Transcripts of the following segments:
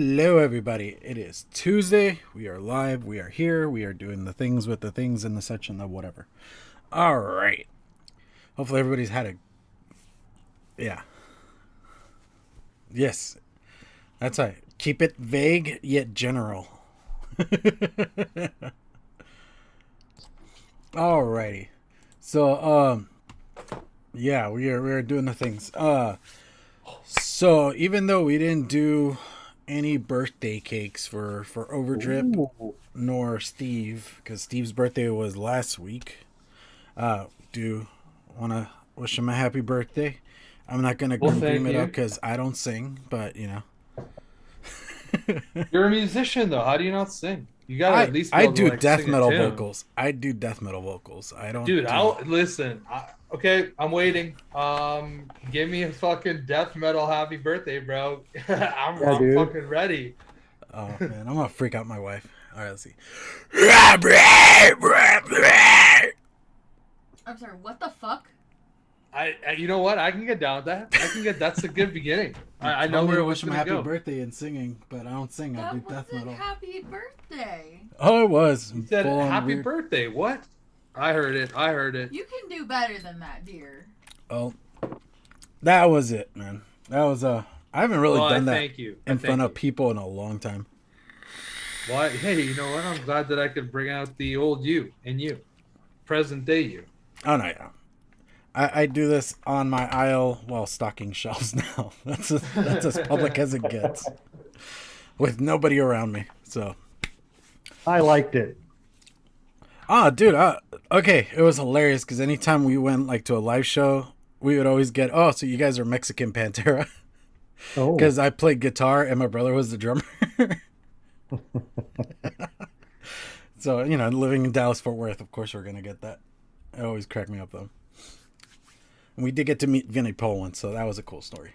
Hello, everybody. It is Tuesday. We are live. We are here. We are doing the things with the things and the such and the whatever. All right. Hopefully, everybody's had a. Yeah. Yes. That's right. Keep it vague yet general. Alrighty. So, yeah, we are doing the things. So even though we didn't do any birthday cakes for Overdrip Ooh. nor Steve, because Steve's birthday was last week, do want to wish him a happy birthday. I'm not gonna Well, dream thank it up you. because I don't sing, but you know, You're a musician, though. How do you not sing? You gotta I at least be I able to do like death sing a metal tune. vocals. I do death metal vocals. I don't Dude, do. I'll listen. Okay, I'm waiting. Give me a fucking death metal happy birthday, bro. Yeah, I'm dude. fucking ready. Oh man, I'm gonna freak out my wife. All right, let's see. I'm sorry, what the fuck? You know what? I can get down with that. That's a good beginning. I know Told me where to it was wish him gonna happy go. birthday and singing, but I don't sing. I do That death wasn't metal. happy birthday. Oh, it was You said full on happy weird. birthday. What? I heard it. I heard it. You can do better than that, dear. Oh, that was it, man. That was I haven't really Well, I done that thank you. I in front thank of you. people in a long time. Well, hey, you know what? I'm glad that I could bring out the old you and you, present day you. Oh no, yeah. I do this on my aisle while stocking shelves now. That's as public as it gets, with nobody around me. So, I liked it. dude, okay, it was hilarious because anytime we went like to a live show, we would always get, oh, so you guys are Mexican Pantera, Oh, because I played guitar and my brother was the drummer. So, you know, living in Dallas Fort Worth, of course we're gonna get that. It always cracked me up though. And we did get to meet Vinnie Paul once, so that was a cool story.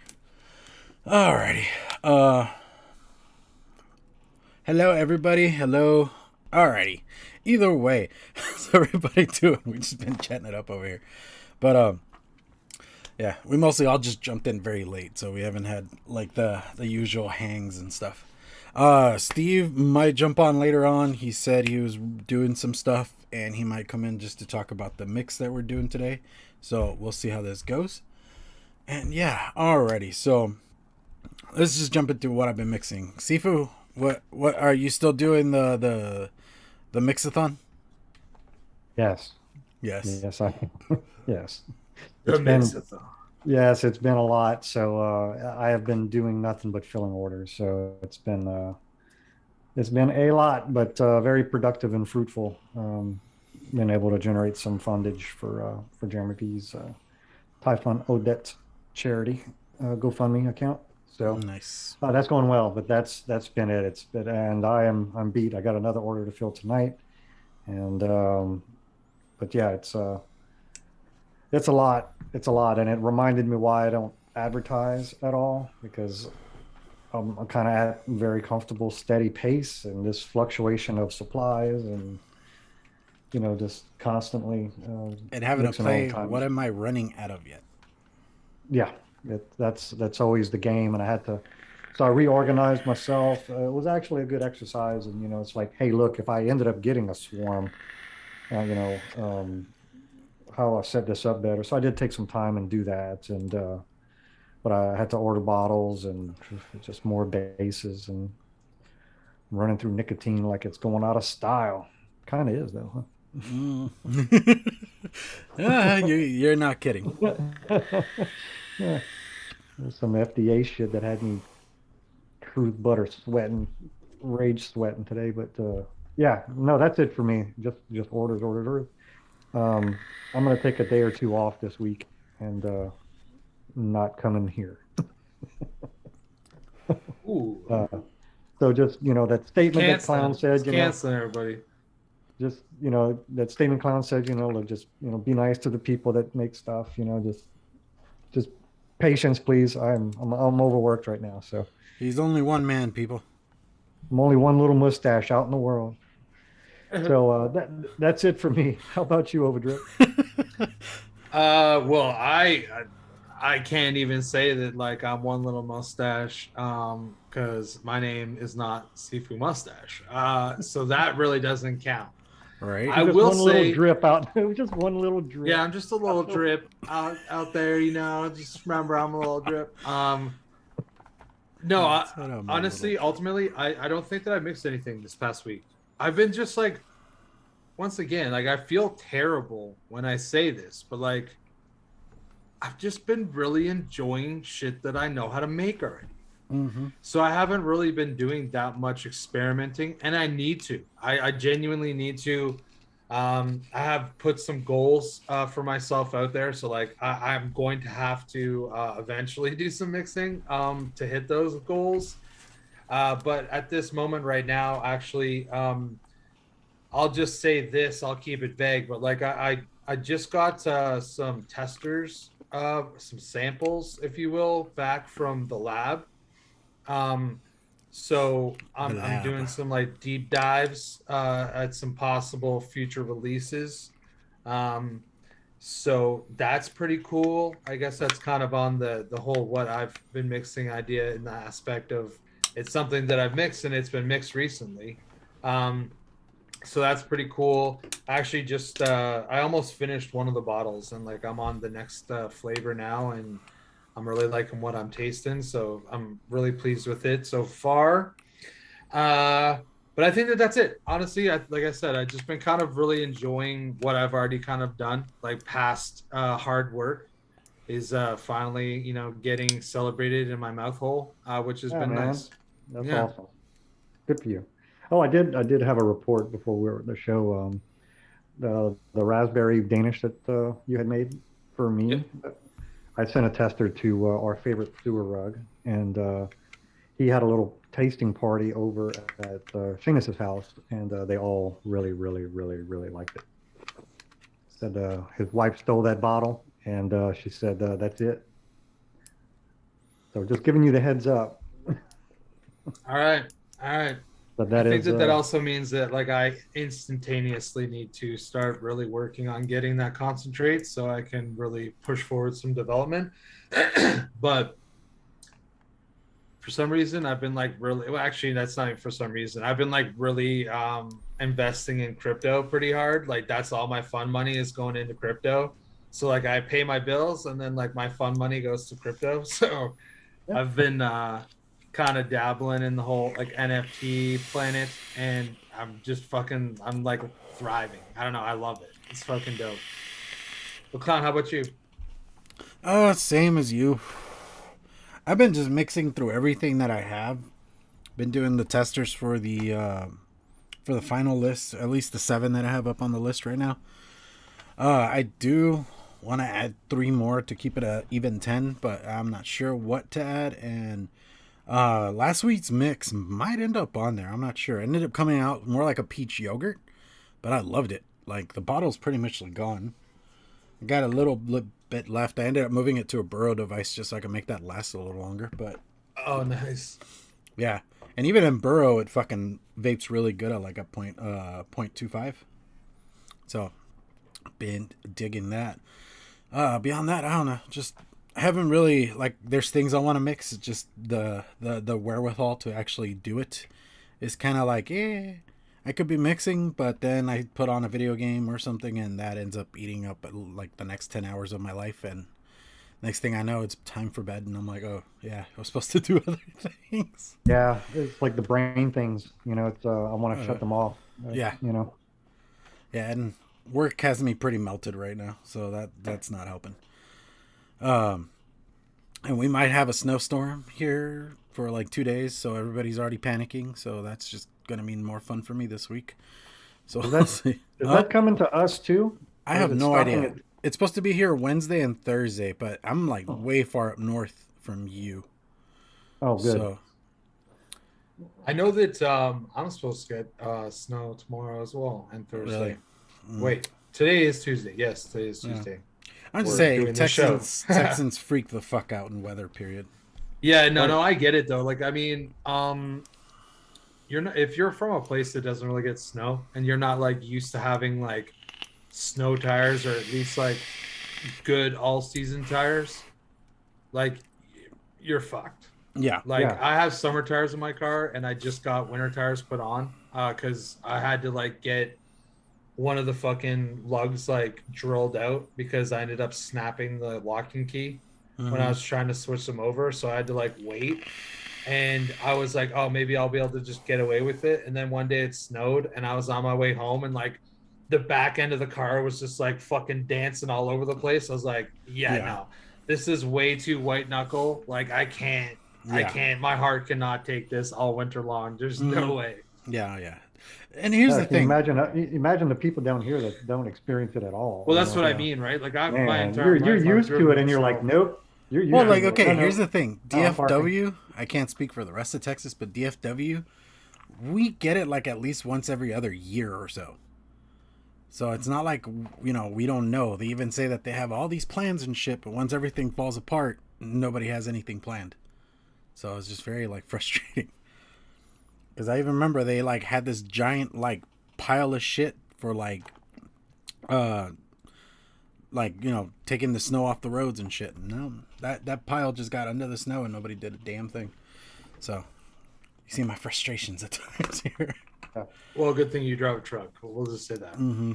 Alrighty. Hello everybody. Hello. Alrighty. Either way, how's everybody doing? We've just been chatting it up over here. But yeah, we mostly all just jumped in very late, so we haven't had like the usual hangs and stuff. Steve might jump on later on. He said he was doing some stuff and he might come in just to talk about the mix that we're doing today. So we'll see how this goes. And yeah, alrighty. So let's just jump into what I've been mixing. Sifu, what are you still doing the mixathon? yes, Yes. yes, yes. The It's been Mixathon. yes, it's been a lot. So I have been doing nothing but filling orders. So it's been a lot, but very productive and fruitful. Been able to generate some fundage for Jeremy P's Typhon Odette charity GoFundMe account. So Nice. that's going well. But that's been it. It's been, and I'm beat. I got another order to fill tonight, and but yeah, it's a lot. It's a lot, and it reminded me why I don't advertise at all, because I'm kind of at very comfortable, steady pace, and this fluctuation of supplies, and just constantly And having to mixing all the play, time. what am I running out of yet? Yeah, that's always the game, and I had to. So I reorganized myself. It was actually a good exercise, and it's like, hey, look, if I ended up getting a swarm, uh, you know, um, how I set this up better. So I did take some time and do that, and but I had to order bottles and just more bases, and running through nicotine like it's going out of style. Kind of is though, Mm. You're not kidding. huh? Yeah, there's some FDA shit that had me truth butter sweating, rage sweating today. But yeah, no, that's it for me. Just orders, orders, orders. Um, I'm gonna take a day or two off this week and not come in here. Ooh. Uh, so just that statement that Canceling. clown said, It's canceling everybody. just that statement clown said, like, just be nice to the people that make stuff. Just patience, please. I'm overworked right now, so He's only one man, people. I'm only one little mustache out in the world. So that's it for me. How about you, Overdrip? Well, I can't even say that like I'm one little mustache because my name is not Sifumustache. So that really doesn't count. Right? I Just will one little say, drip out. Just one little drip. yeah, I'm just a little drip out there, you know. Just remember, I'm a little drip. No, Said I'm a honestly, little- ultimately, I don't think that I mixed anything this past week. I've been just like, once again, like I feel terrible when I say this, but like I've just been really enjoying shit that I know how to make already. Mhm. So I haven't really been doing that much experimenting, and I need to. I genuinely need to. I have put some goals for myself out there, so like I'm going to have to eventually do some mixing to hit those goals. But at this moment right now, actually, I'll just say this. I'll keep it vague, but like I just got some testers, some samples, if you will, back from the lab. Um, so I'm Lab. doing some like deep dives at some possible future releases. Um, so that's pretty cool. I guess that's kind of on the whole what I've been mixing idea in the aspect of it's something that I've mixed and it's been mixed recently. Um, so that's pretty cool. I actually just I almost finished one of the bottles and like I'm on the next flavor now and I'm really liking what I'm tasting, so I'm really pleased with it so far. Uh, but I think that that's it. Honestly, like I said, I've just been kind of really enjoying what I've already kind of done. Like past hard work is finally, you know, getting celebrated in my mouth hole, which has Yeah, been man. nice. That's Yeah. awesome. Good for you. Oh, I did have a report before we were at the show. The raspberry Danish that you had made for Yep. me. I sent a tester to our favorite sewer rug, and he had a little tasting party over at Seamus's house, and they all really, really, really, really liked it. Said his wife stole that bottle, and she said that's it. So just giving you the heads up. All right. All right. But I that think is that that also means that like I instantaneously need to start really working on getting that concentrate so I can really push forward some development. But for some reason I've been like really well actually that's not even for some reason. I've been like really investing in crypto pretty hard. Like that's all my fun money is going into crypto. So like I pay my bills and then like my fun money goes to crypto. So yeah. I've been kind of dabbling in the whole like NFT planet and I'm like thriving. I don't know, I love it. It's fucking dope. Well, Clown, how about you? Same as you. I've been just mixing through everything that I have. Been doing the testers for the final list, at least the 7 that I have up on the list right now. I do want to add 3 more to keep it a even 10, but I'm not sure what to add. And last week's mix might end up on there. I'm not sure. It ended up coming out more like a peach yogurt, but I loved it. Like the bottle's pretty much gone. I got a little bit left. I ended up moving it to a burrow device just so I can make that last a little longer. But Oh, nice. yeah, and even in burrow, it fucking vapes really good at like a 0.25. So been digging that. Beyond that, I don't know. Just I haven't really like. There's things I want to mix. It's just the wherewithal to actually do it is kind of like I could be mixing, but then I put on a video game or something, and that ends up eating up like the next 10 hours of my life. And next thing I know, it's time for bed, and I'm like, oh yeah, I was supposed to do other things. Yeah, it's like the brain things. It's I want to shut them off. Yeah. Yeah, and work has me pretty melted right now, so that's not helping. And we might have a snowstorm here for like 2 days, so everybody's already panicking. So that's just gonna mean more fun for me this week. So we'll see. Is that coming to us too? I Or have is it no stopping idea. It's supposed to be here Wednesday and Thursday, but I'm like way far up north from you. Oh, good. So I know that I'm supposed to get snow tomorrow as well and Thursday. really, Wait, today is Tuesday. Yes, today is Tuesday. I'm just We're saying doing this show. Texans freak the fuck out in weather. Period. Yeah, no, I get it though. Like, I mean, you're not if you're from a place that doesn't really get snow and you're not like used to having like snow tires or at least like good all season tires. like you're fucked. Yeah. Like Yeah. I have summer tires in my car, and I just got winter tires put on because I had to like get one of the fucking lugs like drilled out because I ended up snapping the locking key when I was trying to switch them over. So I had to like wait. And I was like, oh, maybe I'll be able to just get away with it. And then one day it snowed and I was on my way home and like the back end of the car was just like fucking dancing all over the place. I was like, yeah. No, this is way too white knuckle. Like I can't, my heart cannot take this all winter long. There's no way. Yeah, yeah. And here's the thing. Imagine the people down here that don't experience it at all. Well, that's what I mean, right? Like you're used to it and you're like, nope. Well, like, okay, here's the thing. DFW, I can't speak for the rest of Texas, but DFW, we get it like at least once every other year or so. So it's not like, we don't know. They even say that they have all these plans and shit, but once everything falls apart, nobody has anything planned. So it's just very, like, frustrating. Because I even remember they, like, had this giant, like, pile of shit for, like, taking the snow off the roads and shit. No, that pile just got under the snow and nobody did a damn thing. So, you see my frustrations at times here. Well, good thing you drive a truck. We'll just say that. Mm-hmm.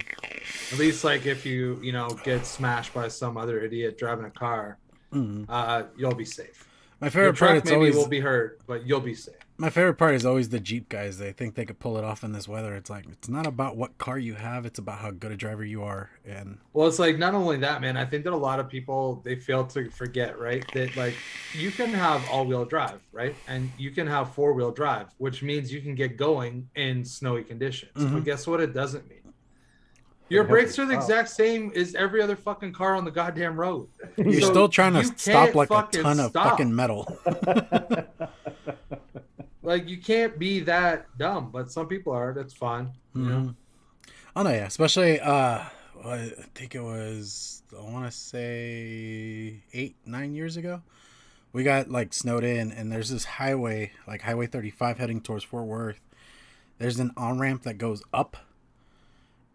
At least, like, if you, get smashed by some other idiot driving a car, you'll be safe. My favorite part is always will be hurt, but you'll be safe. My favorite part is always the Jeep guys. They think they could pull it off in this weather. It's like, it's not about what car you have. It's about how good a driver you are. And well, it's like, not only that, man, I think that a lot of people, they fail to forget, right? That like you can have all-wheel drive, right? And you can have four-wheel drive, which means you can get going in snowy conditions. But guess what? It doesn't mean. Your brakes are the exact same as every other fucking car on the goddamn road. You're still trying to stop like a ton of fucking metal. Like, you can't be that dumb, but some people are. That's fine. You know? Oh, no, yeah. Especially, I think it was, I want to say 8-9 years ago. We got, like, snowed in, and there's this highway, like Highway 35 heading towards Fort Worth. There's an on-ramp that goes up,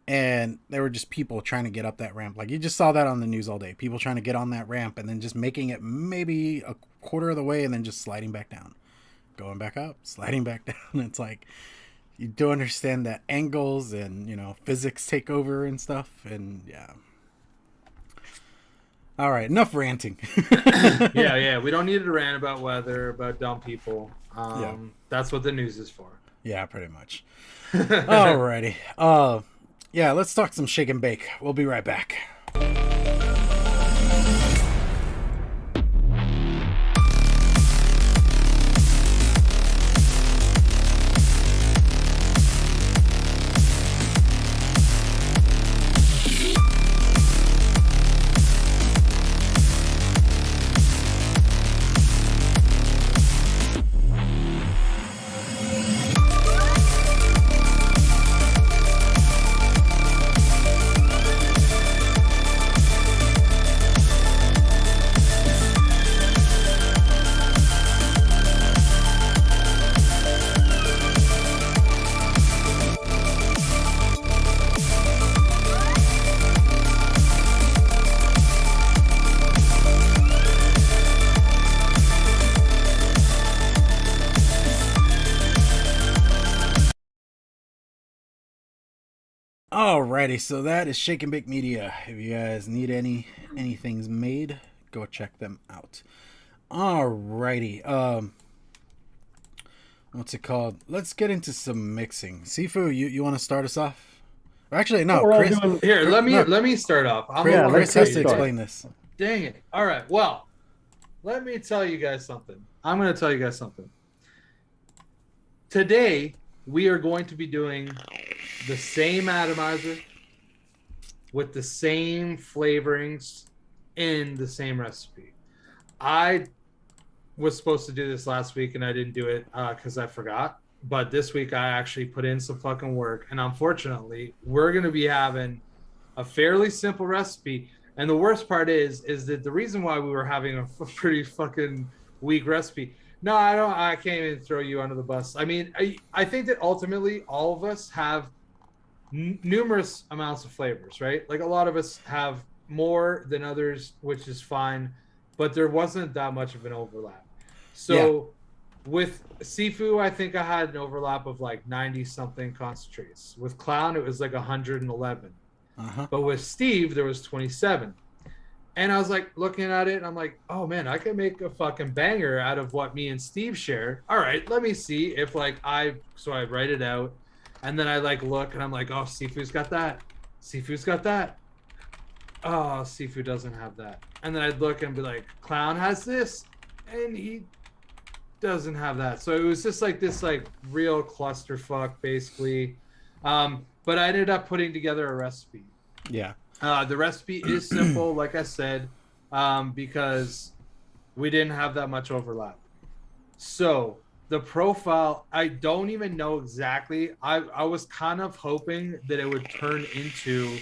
and there were just people trying to get up that ramp. Like, you just saw that on the news all day. People trying to get on that ramp and then just making it maybe a quarter of the way and then just sliding back down. Going back up, sliding back down. It's like, you do understand that angles and, physics take over and stuff. And, yeah. All right, enough ranting. Yeah. We don't need to rant about weather, about dumb people. That's what the news is for. Yeah, pretty much. Alrighty. Yeah, let's talk some shake and bake. We'll be right back. Alrighty, so that is Shake and Bake Media. If you guys need anything's made, go check them out. Alrighty, what's it called? Let's get into some mixing. Sifu, you want to start us off? Or actually, no, Chris. Here, let me start off. Chris has to explain this. Dang it! All right, well, let me tell you guys something. I'm going to tell you guys something. Today, we are going to be doing the same atomizer with the same flavorings in the same recipe. I was supposed to do this last week and I didn't do it because I forgot. But this week I actually put in some fucking work. And unfortunately, we're going to be having a fairly simple recipe. And the worst part is that the reason why we were having a pretty fucking weak recipe. No, I can't even throw you under the bus. I mean, I think that ultimately all of us have numerous amounts of flavors, right? Like a lot of us have more than others, which is fine. but there wasn't that much of an overlap. So with Sifu, I think I had an overlap of like 90 something concentrates. With Clown, it was like 111. But with Steve, there was 27. And I was like looking at it and I'm like, oh man, I could make a fucking banger out of what me and Steve share. All right, let me see if like so I write it out and then I like look and I'm like, oh, Sifu's got that. Sifu's got that. Oh, Sifu doesn't have that. And then I'd look and be like, Clown has this and he doesn't have that. So it was just like this like real clusterfuck basically. But I ended up putting together a recipe. Yeah. The recipe is simple, like I said, because we didn't have that much overlap. So the profile, I don't even know exactly. I was kind of hoping that it would turn into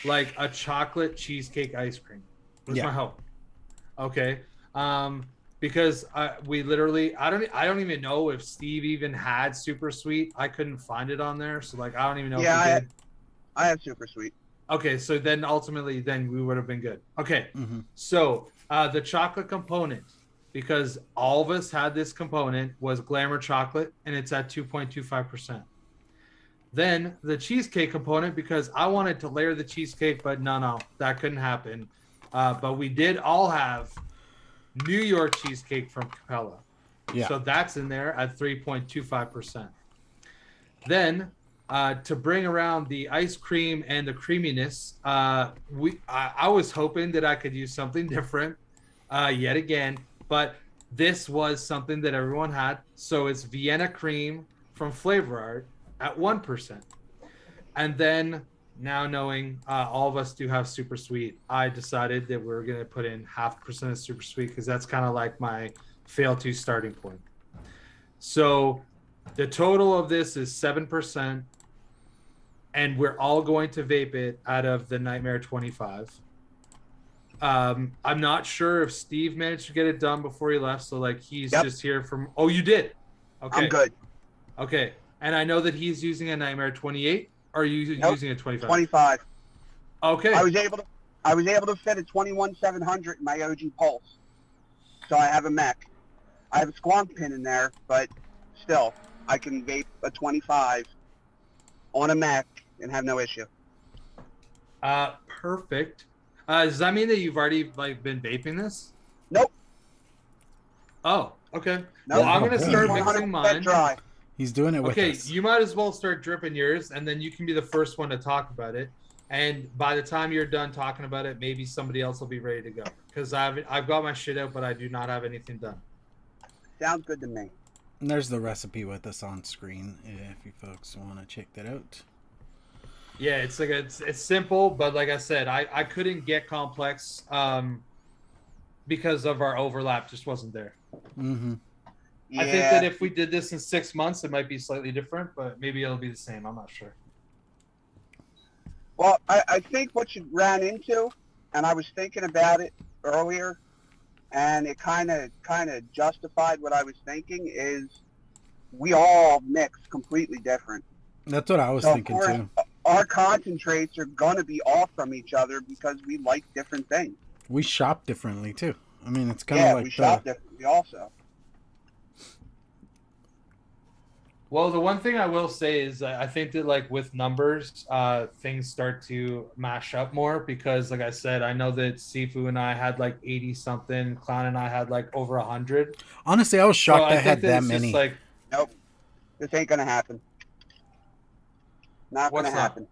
like a chocolate cheesecake ice cream. Was my hope. Okay. Because we literally, I don't even know if Steve even had super sweet. I couldn't find it on there, so like I don't even know. Yeah, if he did. I have super sweet. Okay, so then ultimately, then we would have been good. Okay, so the chocolate component, because all of us had this component, was Glamour Chocolate, and it's at 2.25%. Then the cheesecake component, because I wanted to layer the cheesecake, but no, that couldn't happen. But we did all have New York cheesecake from Capella. Yeah. So that's in there at 3.25%. Then to bring around the ice cream and the creaminess, I was hoping that I could use something different yet again, but this was something that everyone had. So it's Vienna cream from Flavor Art at 1%. And then now knowing all of us do have super sweet, I decided that we're going to put in 0.5% of super sweet because that's kind of like my fail to starting point. So the total of this is 7%. And we're all going to vape it out of the Nightmare 25. I'm not sure if Steve managed to get it done before he left. So like he's just here from, oh, you did? Okay. I'm good. Okay. And I know that he's using a Nightmare 28. Or are you using a 25? 25. Okay. I was able to fit a 21700 in my OG Pulse. So I have a mech. I have a squonk pin in there, but still, I can vape a 25 on a mech and have no issue. Perfect. Does that mean that you've already like been vaping this? Nope. Oh, okay. Nope. Well, I'm gonna start 100% mixing mine. dry. He's doing it with Okay, us. you might as well start dripping yours, and then you can be the first one to talk about it. And by the time you're done talking about it, maybe somebody else will be ready to go. Because I've got my shit out, but I do not have anything done. Sounds good to me. And there's the recipe with us on screen if you folks want to check that out. Yeah, it's like it's simple, but like I said, I couldn't get complex because of our overlap just wasn't there. Mm-hmm. Yeah. I think that if we did this in 6 months, it might be slightly different, but maybe it'll be the same. I'm not sure. Well, I think what you ran into, and I was thinking about it earlier, and it kind of justified what I was thinking, is we all mix completely different. That's what I was So, thinking of course, too. our concentrates are going to be off from each other because we like different things. We shop differently too. I mean, it's kind of Yeah, like we shop differently also. Well, the one thing I will say is I think that like with numbers, things start to mash up more because, like I said, I know that Sifu and I had like 80 something, Clown and I had like over 100. Honestly, I was shocked I think had that it's many. just like, Nope, this ain't going to happen. Not going to happen.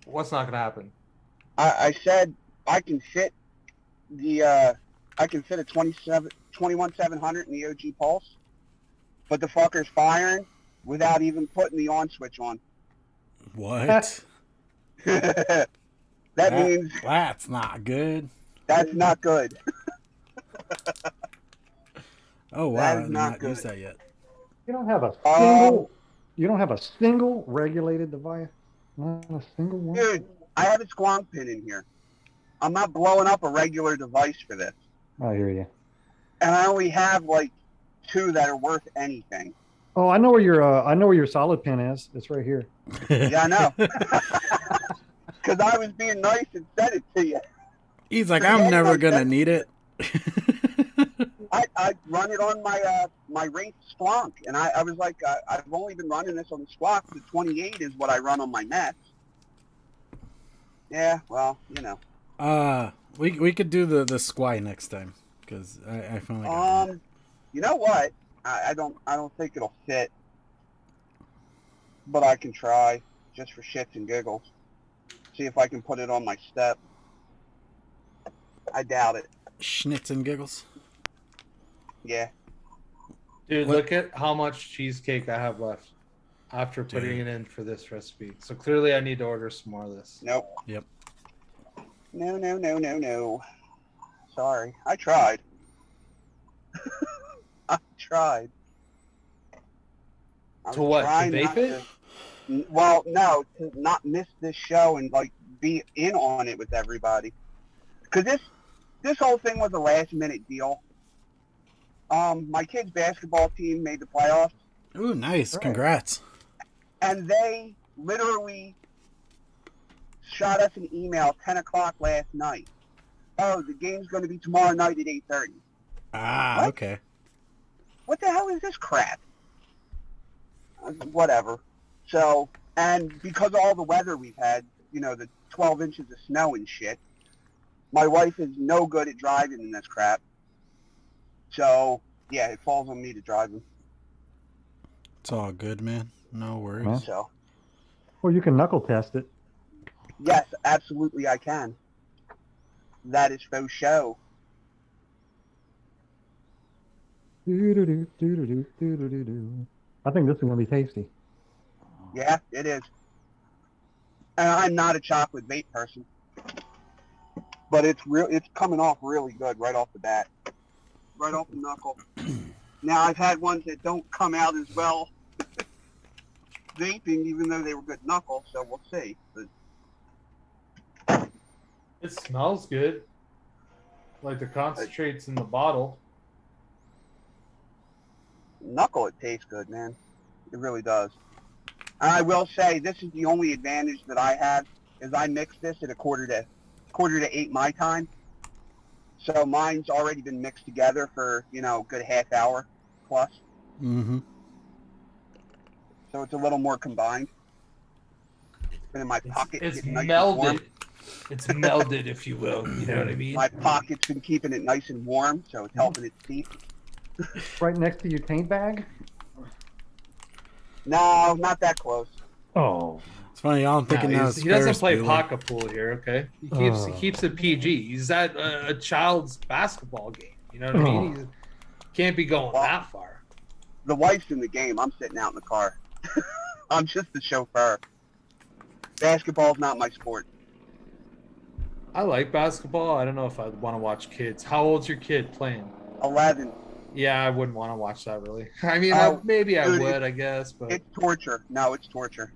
What's not gonna happen? I said I can fit a 21700 in the OG Pulse, but the fucker's firing without even putting the on switch on. What? that means That's not good. that's not good. Oh wow, That I is did not not good. use that yet. You don't have a single. You don't have a single regulated device. Not a single one. Dude, I have a squonk pin in here. I'm not blowing up a regular device for this. I hear you. And I only have like 2 that are worth anything. Oh, I know where your solid pin is. It's right here. Yeah, I know. Because I was being nice and said it to you. He's like, I'm never gonna need it. I run it on my rate Splunk, and I was like, I've only been running this on the Splunk. The 28 is what I run on my Mets. Yeah, well, you know. We could do the Squy next time because I finally got one. You know what? I don't think it'll fit, but I can try just for shits and giggles. See if I can put it on my step. I doubt it. Schnitz and giggles. Yeah. Dude, What- look at how much cheesecake I have left after putting Dude. it in for this recipe. So clearly I need to order some more of this. Nope. Yep. No. Sorry. I tried. I tried. I To was what? To trying vape not it? Well, no, to not miss this show and like be in on it with everybody. Because this whole thing was a last minute deal. My kids' basketball team made the playoffs, Ooh, nice. Right. Congrats. and they literally shot us an email 10 o'clock last night. Oh, the game's going to be tomorrow night at 8:30. Ah, What? okay. What the hell is this crap? Whatever. So, and because of all the weather we've had, you know, the 12 inches of snow and shit, my wife is no good at driving in this crap. So, yeah, it falls on me to drive them. It's all good, man. No worries. Huh? So, Well, you can knuckle test it. yes, absolutely I can. That is faux show. Doo-doo-doo, doo-doo-doo, doo-doo-doo-doo. I think this is gonna be tasty. Yeah, it is. And I'm not a chocolate vape person. But it's coming off really good right off the bat. Right off the knuckle. Now I've had ones that don't come out as well vaping, even though they were good knuckle, so we'll see. But It smells good. Like the concentrates in the bottle. knuckle, it tastes good, man. It really does. And I will say, this is the only advantage that I have, is I mix this at quarter to 8 my time. So mine's already been mixed together for, you know, a good half hour plus. Mm-hmm. So it's a little more combined. It's been in my pocket. It's getting nice and warm. melded. It's melded, if you will. You know what I mean? My pocket's been keeping it nice and warm, so it's helping it steep. Right next to your paint bag. No, not that close. Oh, It's funny. All I'm thinking now is he doesn't Ferris play Bueller. pocket pool here, okay? He keeps it PG. He's at a child's basketball game. You know what I mean? He can't be going that far. The wife's in the game. I'm sitting out in the car. I'm just the chauffeur. Basketball's not my sport. I like basketball. I don't know if I'd want to watch kids. How old's your kid playing? 11. Yeah, I wouldn't want to watch that really. I mean, Oh, maybe I dude, would, I guess, but It's torture. No, it's torture.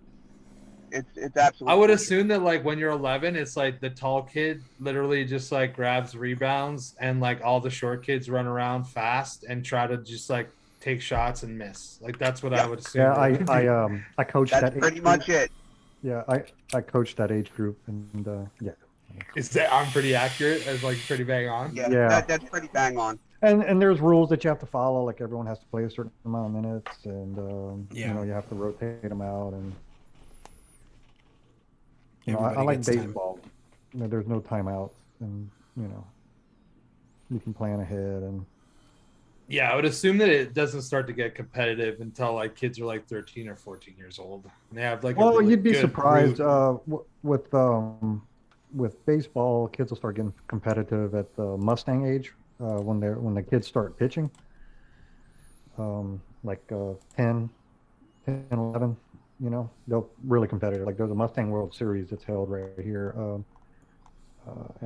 It's absolutely. I would torture. assume that like when you're 11, it's like the tall kid literally just like grabs rebounds and like all the short kids run around fast and try to just like take shots and miss. Like that's what I would assume. yeah. it would be. I coached That's that. age pretty group. much it. Yeah, I coached that age group, and yeah. Is that I'm pretty accurate as like pretty bang on? Yeah, Yeah. That's pretty bang on. And there's rules that you have to follow. Like everyone has to play a certain amount of minutes, and Yeah. you know you have to rotate them out. And you know, I Everybody like gets time. baseball. You know, there's no timeouts, and you know you can plan ahead. And Yeah, I would assume that it doesn't start to get competitive until like kids are like 13 or 14 years old. And they have like a well, really you'd be good surprised. group. With baseball, kids will start getting competitive at the Mustang age when the kids start pitching. Like 10, 11, you know, they're really competitive. Like there's a Mustang World Series that's held right here.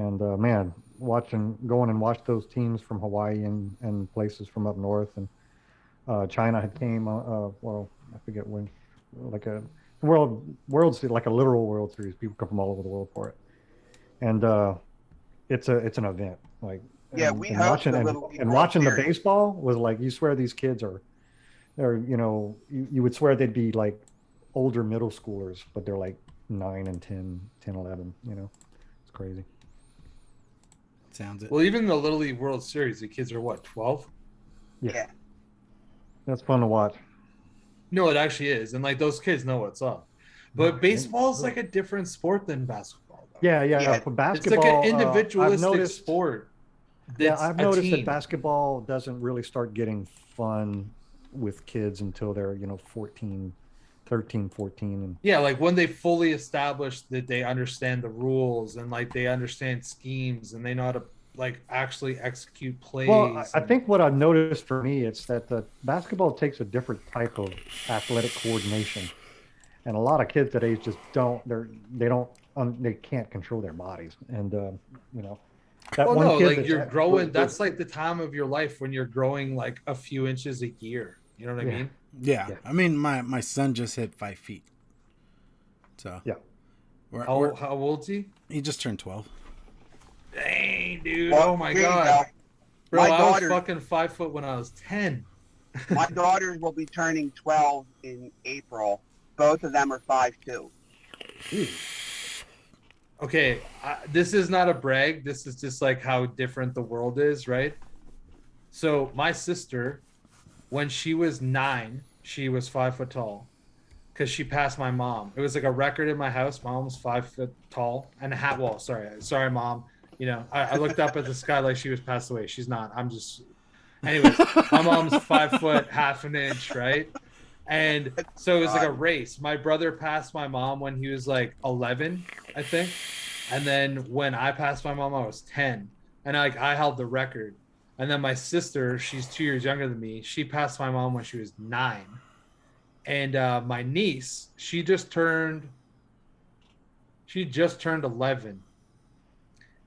Man, going and watch those teams from Hawaii and places from up north, and China had came, well, I forget when, like a World Series, like a literal World Series. People come from all over the world for it. And it's an event. Like Yeah, and, we and hosted watching a and, Little League and World watching the Series. baseball was like you swear these kids are you know you would swear they'd be like older middle schoolers, but they're like 9 and 10, 11. You know, it's crazy. Sounds it. Well, even the Little League World Series, the kids are what, 12? Yeah. That's fun to watch. No, it actually is, and like those kids know what's up. But baseball's like a different sport than basketball, though. Yeah. Yeah. For It's basketball, like an I've individualistic noticed, sport. Yeah, It's I've a noticed that team. basketball doesn't really start getting fun with kids until they're 13, 14, and Yeah, like when they fully establish that they understand the rules and like they understand schemes and they know how to like actually execute plays. well, I and- think what I've noticed for me, it's that the basketball takes a different type of athletic coordination, and a lot of kids that age just they can't control their bodies, and that well, one no, kid like that's you're at- growing. That's like the time of your life when you're growing like a few inches a year. You know what I Yeah. mean? Yeah. Yeah. I mean, my son just hit 5 feet. So Yeah. How old's he? he just turned 12. Dang, dude! Well, Oh my here you god, go. bro! My I was daughter- fucking 5 foot when I was 10. My daughters will be turning 12 in April. Both of them are 5'2". Okay, this is not a brag. This is just like how different the world is, right? So my sister, when she was 9, she was 5 foot tall, because she passed my mom. It was like a record in my house. My mom was 5 foot tall and a half. Well, sorry, mom. I looked up at the sky like she was passed away. She's not. I'm just. Anyways, my mom's 5 foot half an inch, right? And so it was like a race. My brother passed my mom when he was like 11, I think. And then when I passed my mom, I was 10. And I held the record. And then my sister, she's 2 years younger than me. She passed my mom when she was 9. And my niece, she just turned 11.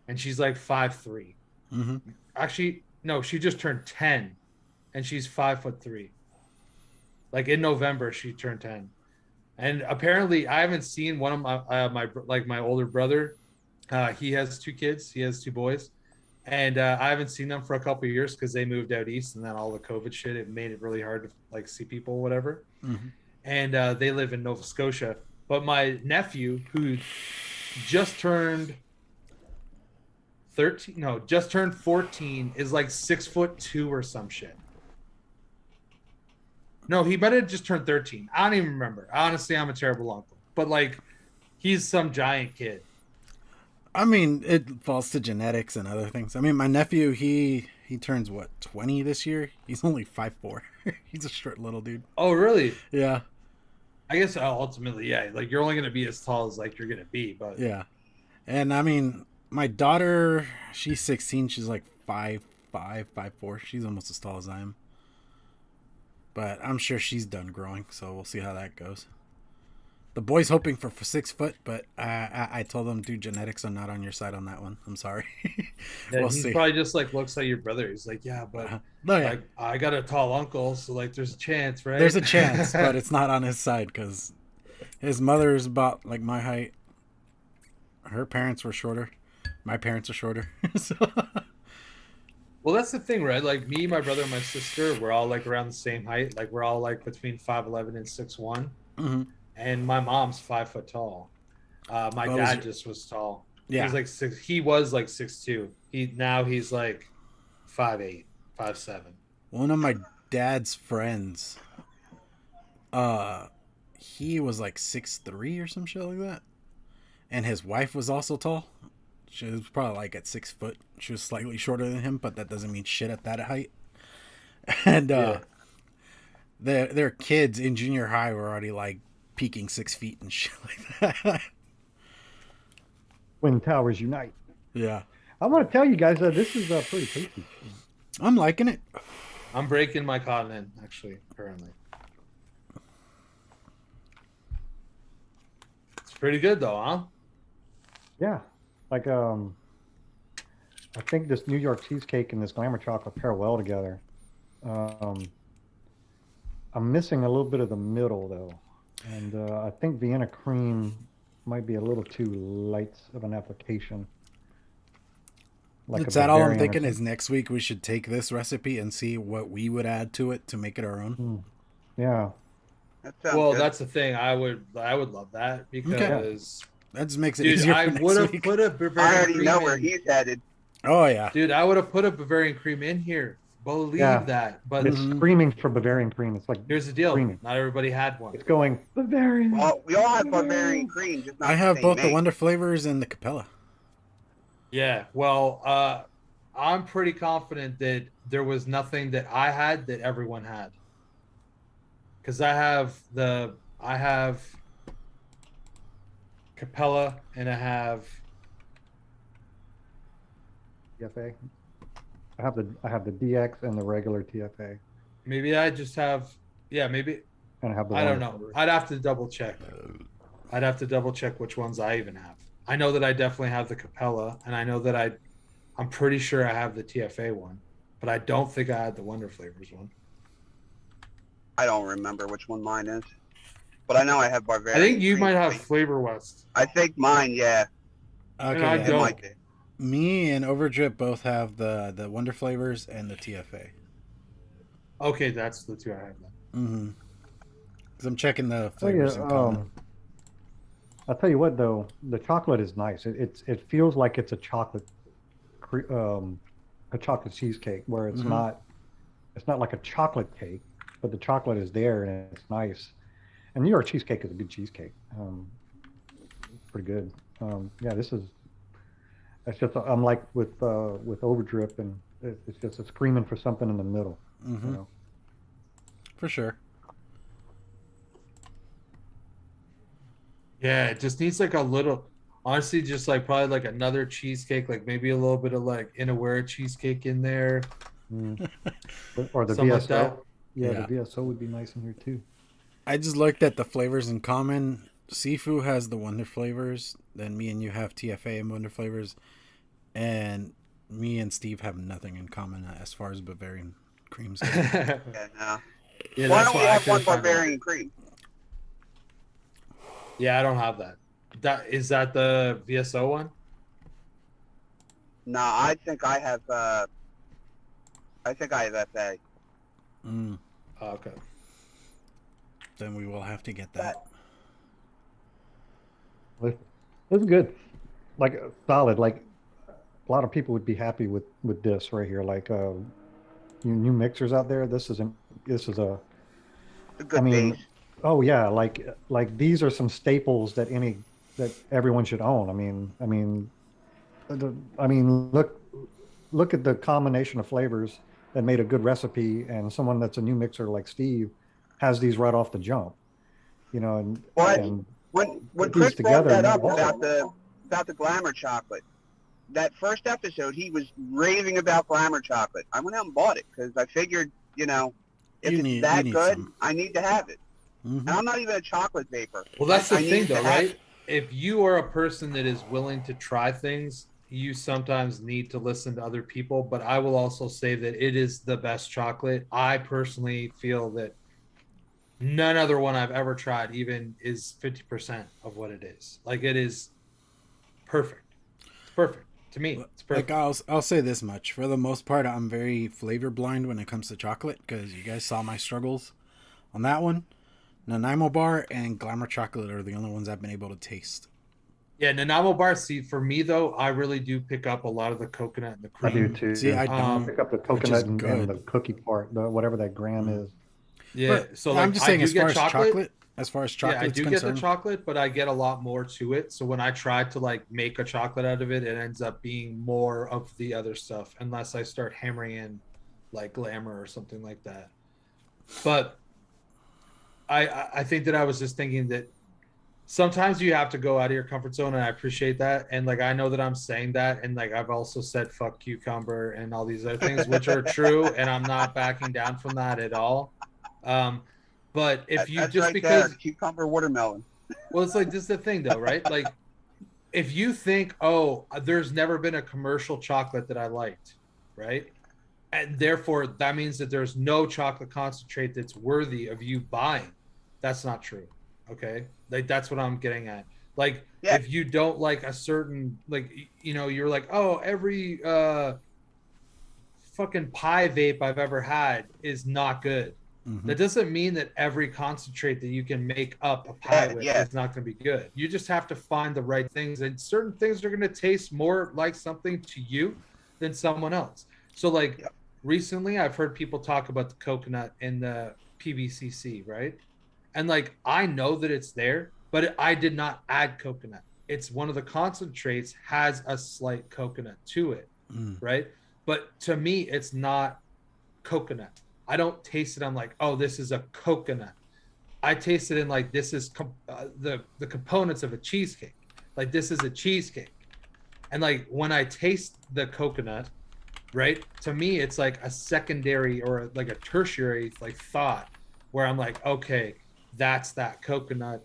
And she's like 5'3". Mm-hmm. Actually, no, she just turned 10. And she's 5'3". Like in November, she turned 10. And apparently, I haven't seen one of my older brother. He has 2 kids. He has 2 boys, and I haven't seen them for a couple of years because they moved out east, and then all the COVID shit, it made it really hard to like see people, whatever. Mm-hmm. And they live in Nova Scotia. But my nephew, who just turned 14, is like 6'2" or some shit. No, he better just turned 13. I don't even remember. Honestly, I'm a terrible uncle. But like, he's some giant kid. I mean, it falls to genetics and other things. I mean, my nephew, he turns what, 20 this year? He's only 5'4". He's a short little dude. Oh, really? Yeah. I guess ultimately, yeah. Like, you're only gonna be as tall as like you're gonna be, but Yeah. And I mean, my daughter, she's 16. She's like 5'5", 5'4". She's almost as tall as I am. But I'm sure she's done growing, so we'll see how that goes. The boy's hoping for 6 foot, but I told him, dude, genetics are not on your side on that one. I'm sorry. yeah, We'll he see. probably just like looks like your brother. He's like, yeah, but No, yeah. like I got a tall uncle, so like there's a chance, right? There's a chance, but it's not on his side because his mother is about like my height. Her parents were shorter. My parents are shorter. So Well, that's the thing, right? Like me, my brother, and my sister, we're all like around the same height. Like we're all like between 5'11" and 6'1". mm-hmm. And my mom's 5 foot tall. My What dad was just was tall. Yeah. He was like 6. He was like 6'2". He's like 5'8", 5'7". One of my dad's friends, he was like 6'3" or some shit like that. And his wife was also tall. She was probably like at 6 foot. She was slightly shorter than him, but that doesn't mean shit at that height. And their kids in junior high were already like peaking 6 feet and shit like that. Twin Towers unite. Yeah. I want to tell you guys that this is pretty tasty. I'm liking it. I'm breaking my continent, actually, currently. It's pretty good, though, huh? Yeah, like I think this New York cheesecake and this Glamour chocolate pair well together. I'm missing a little bit of the middle though, and I think Vienna cream might be a little too light of an application. Like That's a that all I'm Bavarian or thinking is something. next week we should take this recipe and see what we would add to it to make it our own. Yeah, That sounds Well, good. that's the thing. I would love that because, That just makes it dude, easier for I next would have week. put a I Bavarian already cream know where in. he's headed. Oh yeah. Dude, I would have put a Bavarian cream in here believe Yeah. that, but It's Mhm. screaming for Bavarian cream. It's like here's the deal: screaming. not everybody had one. It's going Bavarian. Well, we all have Bavarian cream, just not I the have same both the make. Wonder flavors and the Capella. Yeah, well, I'm pretty confident that there was nothing that I had that everyone had. Because I have Capella and I have TFA. I have the DX and the regular TFA, maybe I just have maybe and I have the. I don't Wonder know. flavors. I'd have to double check. I'd have to double check which ones I even have. I know that I definitely have the Capella, and I know that I'm pretty sure I have the TFA one, but I don't think I had the Wonder Flavors one. I don't remember which one mine is, but I know I have Bavarian. I think you cream. might have Flavor West. I think mine, yeah. Okay, And I yeah, It don't. might be. me and Overdrip both have the Wonder flavors and the TFA. Okay, that's the two I have then. Mm-hmm. Because I'm checking the Tell you, flavors in common. I'll tell you what though, the chocolate is nice. It feels like it's a chocolate cheesecake where it's Mhm. not like a chocolate cake, but the chocolate is there and it's nice. And New York cheesecake is a good cheesecake. Pretty good. Yeah, that's just I'm like with Overdrip, and it's just a screaming for something in the middle. Mm-hmm. You know? For sure. Yeah, it just needs like a little, honestly, just like probably like another cheesecake, like maybe a little bit of like Inawera cheesecake in there, Mm. Or the something like VSO. that. Yeah, Yeah. the VSO would be nice in here too. I just looked at the flavors in common. Sifu has the Wonder flavors. Then me and you have TFA and Wonder flavors. And me and Steve have nothing in common as far as Bavarian creams go. Yeah, Yeah, no. that's Why don't why we I have one couldn't find out. Bavarian cream? Yeah, I don't have that. Is that the VSO one? No, I think I have. I think I have FA. Mm, Oh, okay. then we will have to get that. It's good, like solid. Like a lot of people would be happy with this right here. Like you new mixers out there. This is a It's a I good mean, base. oh yeah, like these are some staples that everyone should own. I mean, look at the combination of flavors that made a good recipe, and someone that's a new mixer like Steve has these right off the jump. You know, What? and When put Chris these brought together, that and up it's awesome. about the glamour chocolate, that first episode, he was raving about glamour chocolate. I went out and bought it because I figured, if You it's need that good, some. I need to have it. Mm-hmm. And I'm not even a chocolate vapor. Well, that's I the thing, need to though, have right? it. If you are a person that is willing to try things, you sometimes need to listen to other people. But I will also say that it is the best chocolate. I personally feel that none other one I've ever tried even is 50% of what it is. Like, it is perfect. It's perfect. To me, it's perfect. Like I'll say this much: for the most part, I'm very flavor blind when it comes to chocolate because you guys saw my struggles on that one. Nanaimo Bar and Glamour Chocolate are the only ones I've been able to taste. Yeah, Nanaimo Bar. See, for me though, I really do pick up a lot of the coconut and the I cream. do too. See, I don't. Pick up the which is coconut and good. the cookie part, whatever that gram is. Yeah, But so like I'm just I saying, do as far get as chocolate. as far as Yeah, I chocolate's do get the concerned, chocolate, but I get a lot more to it. So when I try to like make a chocolate out of it, it ends up being more of the other stuff, unless I start hammering in like glamour or something like that. But I think that I was just thinking that sometimes you have to go out of your comfort zone, and I appreciate that. And like I know that I'm saying that, and like I've also said fuck cucumber and all these other things, which are true, and I'm not backing down from that at all. But if you That's just right because there, cucumber watermelon. well, it's like this is the thing though, right? Like if you think, oh, there's never been a commercial chocolate that I liked, right? And therefore that means that there's no chocolate concentrate that's worthy of you buying. That's not true. Okay. Like that's what I'm getting at. Like Yeah. if you don't like a certain like you're like, oh, every fucking pie vape I've ever had is not good. Mhm. That doesn't mean that every concentrate that you can make up a pie with Yeah. is not going to be good. You just have to find the right things, and certain things are going to taste more like something to you than someone else. So like Yep. recently I've heard people talk about the coconut in the PBCC, right? And like I know that it's there, but I did not add coconut. It's one of the concentrates has a slight coconut to it, Mm. right? But to me, it's not coconut. I don't taste it. I'm like, oh, this is a coconut. I taste it in like this is the components of a cheesecake. Like this is a cheesecake, and like when I taste the coconut, right? To me, it's like a secondary or like a tertiary like thought where I'm like, okay, that's that coconut,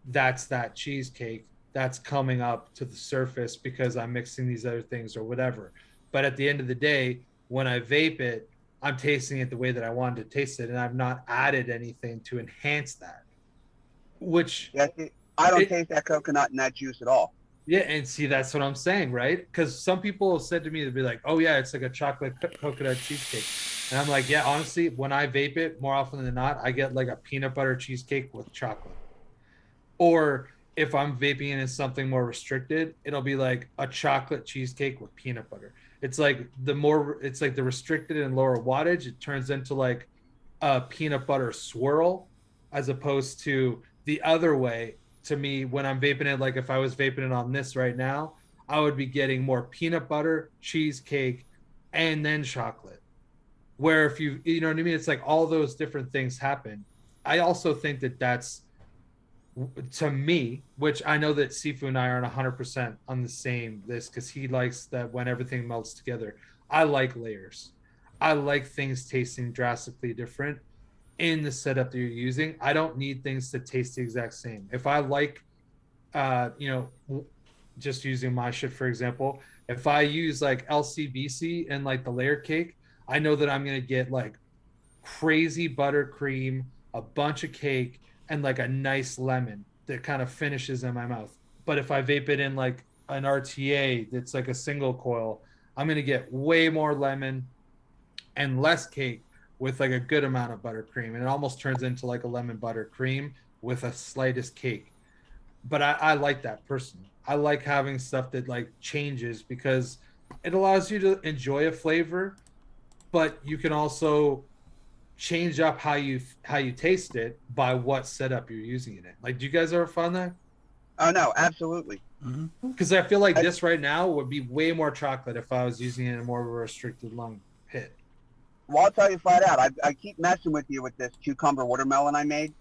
that's that cheesecake, that's coming up to the surface because I'm mixing these other things or whatever. But at the end of the day, when I vape it, I'm tasting it the way that I wanted to taste it, and I've not added anything to enhance that. Which Yeah, see, I don't it, taste that coconut in that juice at all. yeah, and see, that's what I'm saying, right? Because some people have said to me, they'd be like, "Oh yeah, it's like a chocolate coconut cheesecake," and I'm like, "Yeah, honestly, when I vape it, more often than not, I get like a peanut butter cheesecake with chocolate." Or if I'm vaping in something more restricted, it'll be like a chocolate cheesecake with peanut butter. It's like it's like the restricted and lower wattage, it turns into like a peanut butter swirl, as opposed to the other way. To me, when I'm vaping it, like if I was vaping it on this right now, I would be getting more peanut butter, cheesecake, and then chocolate. Where if you know what I mean, it's like all those different things happen. I also think that that's to me, which I know that Sifu and I aren't 100% on the same this because he likes that when everything melts together. I like layers. I like things tasting drastically different in the setup that you're using. I don't need things to taste the exact same. If I like, just using my shit for example, if I use like LCBC and like the layer cake, I know that I'm gonna get like crazy buttercream, a bunch of cake, and like a nice lemon that kind of finishes in my mouth. But if I vape it in like an RTA that's like a single coil, I'm gonna get way more lemon and less cake with like a good amount of buttercream. And it almost turns into like a lemon buttercream with a slightest cake. But I like that personally. I like having stuff that like changes because it allows you to enjoy a flavor, but you can also change up how you taste it by what setup you're using it in. Like, do you guys ever find that? Oh no, absolutely. Because I feel like this right now would be way more chocolate if I was using it in more of a restricted lung pit. Well, I'll tell you flat out, I keep messing with you with this cucumber watermelon I made,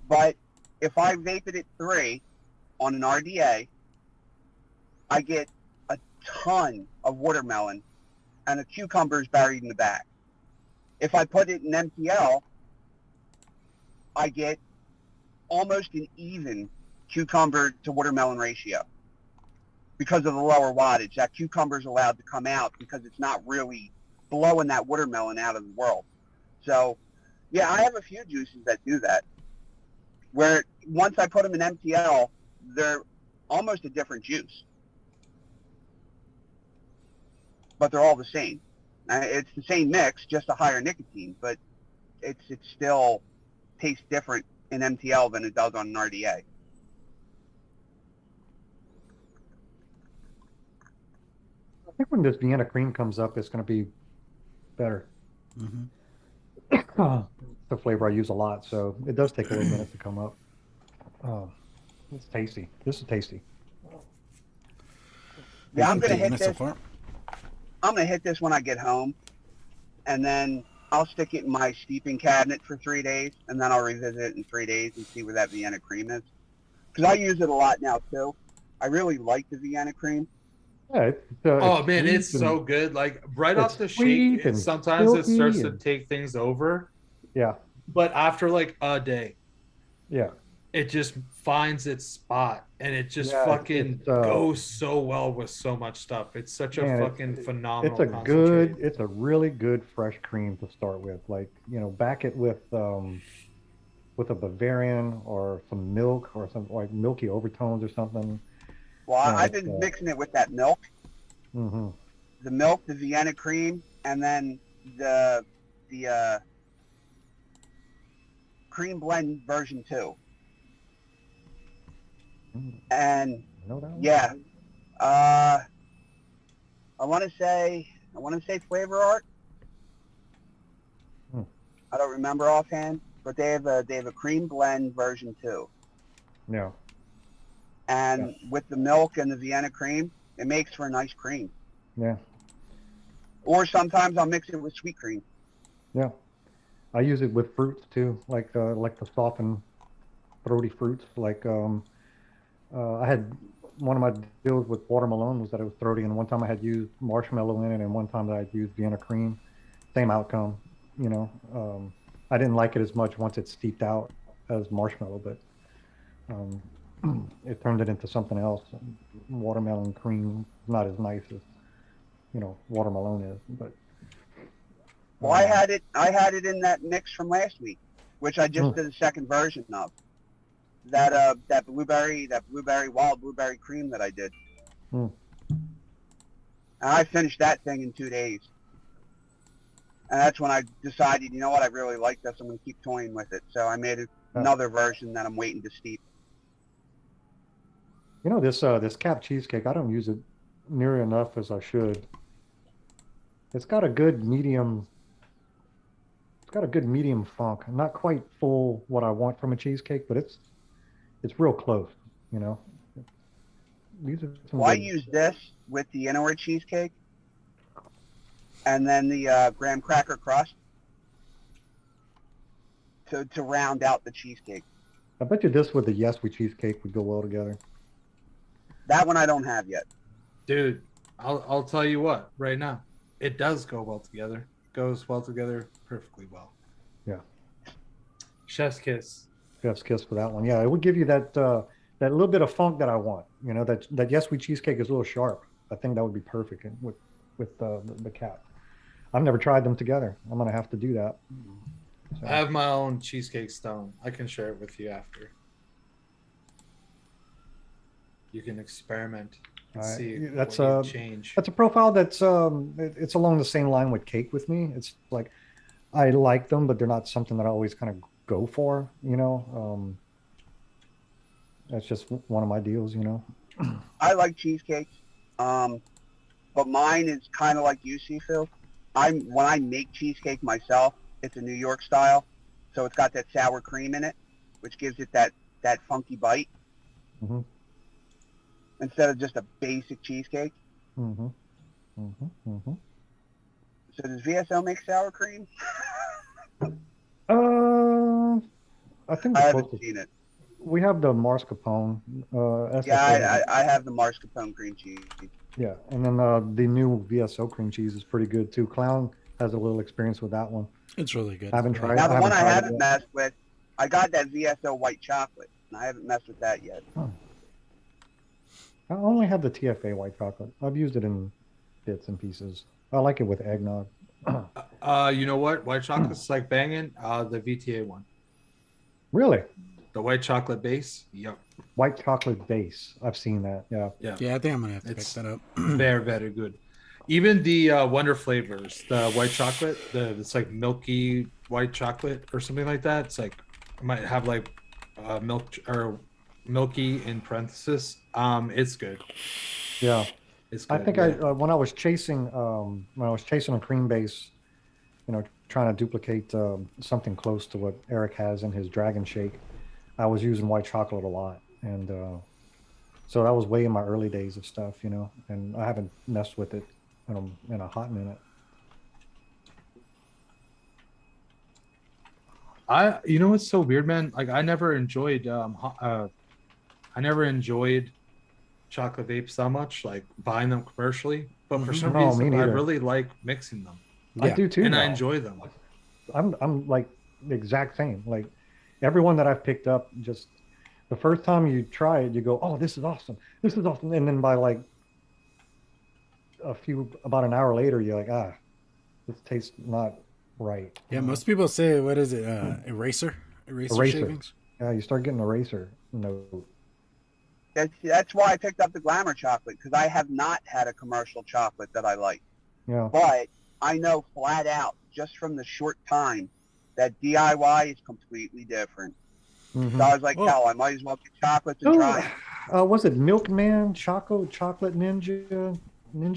but if I vape it at 3 on an RDA, I get a ton of watermelon and the cucumbers buried in the back. If I put it in MTL, I get almost an even cucumber to watermelon ratio because of the lower wattage. That cucumber is allowed to come out because it's not really blowing that watermelon out of the world. So, yeah, I have a few juices that do that, where once I put them in MTL, they're almost a different juice, but they're all the same. It's the same mix, just a higher nicotine, but it still tastes different in MTL than it does on an RDA. I think when this Vienna cream comes up, it's going to be better. Mm-hmm. The flavor I use a lot, so it does take a little minute to come up. It's tasty. This is tasty. Yeah, I'm gonna hit it this. so far. I'm gonna hit this when I get home, and then I'll stick it in my steeping cabinet for 3 days, and then I'll revisit it in 3 days and see where that Vienna cream is. Because I use it a lot now too. I really like the Vienna cream. Yeah, Oh man, sweet it's so and- good. Like right it's off the sweet shake, and sometimes it silky starts to and- take things over. Yeah, But after like a day, yeah. it just finds its spot and it just Yeah, fucking it's, goes so well with so much stuff. It's such a Man, fucking phenomenal it's a concentrate. it's a really good fresh cream to start with. Like, back it with a Bavarian or some milk or some like milky overtones or something. Well, Yeah, I've been mixing it with that milk, Mm-hmm. the milk, the Vienna cream, and then the cream blend version 2. And You know that one? yeah, I want to say Flavor Art. I don't remember offhand, but they have a cream blend version 2. Yeah. And with the milk and the Vienna cream, it makes for a nice cream. Yeah. Or sometimes I'll mix it with sweet cream. Yeah. I use it with fruits too, like the softened throaty fruits. Like I had one of my deals with watermelon was that it was throaty, and one time I had used marshmallow in it, and one time that I used Vienna cream. Same outcome, you know. I didn't like it as much once it steeped out as marshmallow, but it turned it into something else. Watermelon cream is not as nice as, you know, watermelon is, but. Well, I had it in that mix from last week, which I just did a second version of. That wild blueberry cream that I did. Mm. And I finished that thing in 2 days. And that's when I decided, you know what, I really like this. I'm going to keep toying with it. So I made another version that I'm waiting to steep. You know, this cap cheesecake, I don't use it near enough as I should. It's got a good medium. It's got a good medium funk. Not quite full what I want from a cheesecake, but it's real close. You know. These are some Well, I good- use this with the inner cheesecake, and then the graham cracker crust to round out the cheesecake. I bet you this with the Yes We cheesecake would go well together. That one I don't have yet. Dude, I'll tell you what, right now, it does go well together. It goes well together, perfectly well. Yeah. Chef's kiss. Chef's kiss for that one. Yeah, it would give you that that little bit of funk that I want. You know, that Yes We cheesecake is a little sharp. I think that would be perfect with the cap. I've never tried them together. I'm gonna have to do that. So. I have my own cheesecake stone. I can share it with you after. You can experiment and see that's what you change. That's a profile that's it's along the same line with cake with me. It's like I like them, but they're not something that I always kind of go for. You know, that's just one of my deals. You know. I like cheesecakes, but mine is kind of like you, Phil. When I make cheesecake myself, it's a New York style, so it's got that sour cream in it, which gives it that funky bite. Mm-hmm. Instead of just a basic cheesecake. Mm-hmm. Mm-hmm. Mm-hmm. So does VSO make sour cream? I think I haven't seen it. we have the mascarpone. Yeah, I have the mascarpone cream cheese. Yeah, and then the new VSO cream cheese is pretty good too. Clown has a little experience with that one. It's really good. I haven't tried. Now the one I tried it haven't yet. messed with, I got that VSO white chocolate, and I haven't messed with that yet. Oh. I only have the TFA white chocolate. I've used it in bits and pieces. I like it with eggnog. You know what? White chocolate's like banging. The VTA one. Really? The white chocolate base. Yep. White chocolate base. I've seen that. Yeah. Yeah. Yeah, I think I'm gonna have to It's- pick that up. Very, very good. Even the Wonder flavors, the white chocolate, it's like milky white chocolate or something like that. It's like it might have like milk or milky in parenthesis. It's good. Yeah. It's good. I think when I was chasing a cream base, you know, trying to duplicate something close to what Eric has in his dragon shake, I was using white chocolate a lot, and so that was way in my early days of stuff, you know, and I haven't messed with it in a hot minute. You know what's so weird, man? Like I never enjoyed chocolate vapes that much, like buying them commercially. But for some No, me reason, I neither. really like mixing them, I Yeah. do too, and I now. enjoy them. I'm like the exact same. Like everyone that I've picked up, just the first time you try it, you go, "Oh, this is awesome! This is awesome!" And then by like about an hour later, you're like, "Ah, this tastes not right." Yeah, most people say, what is it? Eraser shavings. Yeah, you start getting eraser note. That's why I picked up the Glamour chocolate, because I have not had a commercial chocolate that I like. Yeah. But I know flat out, just from the short time, that DIY is completely different. Mhm. So I was like, Oh. hell, I might as well get chocolates and try it. Was it Milkman, Chocolate Ninja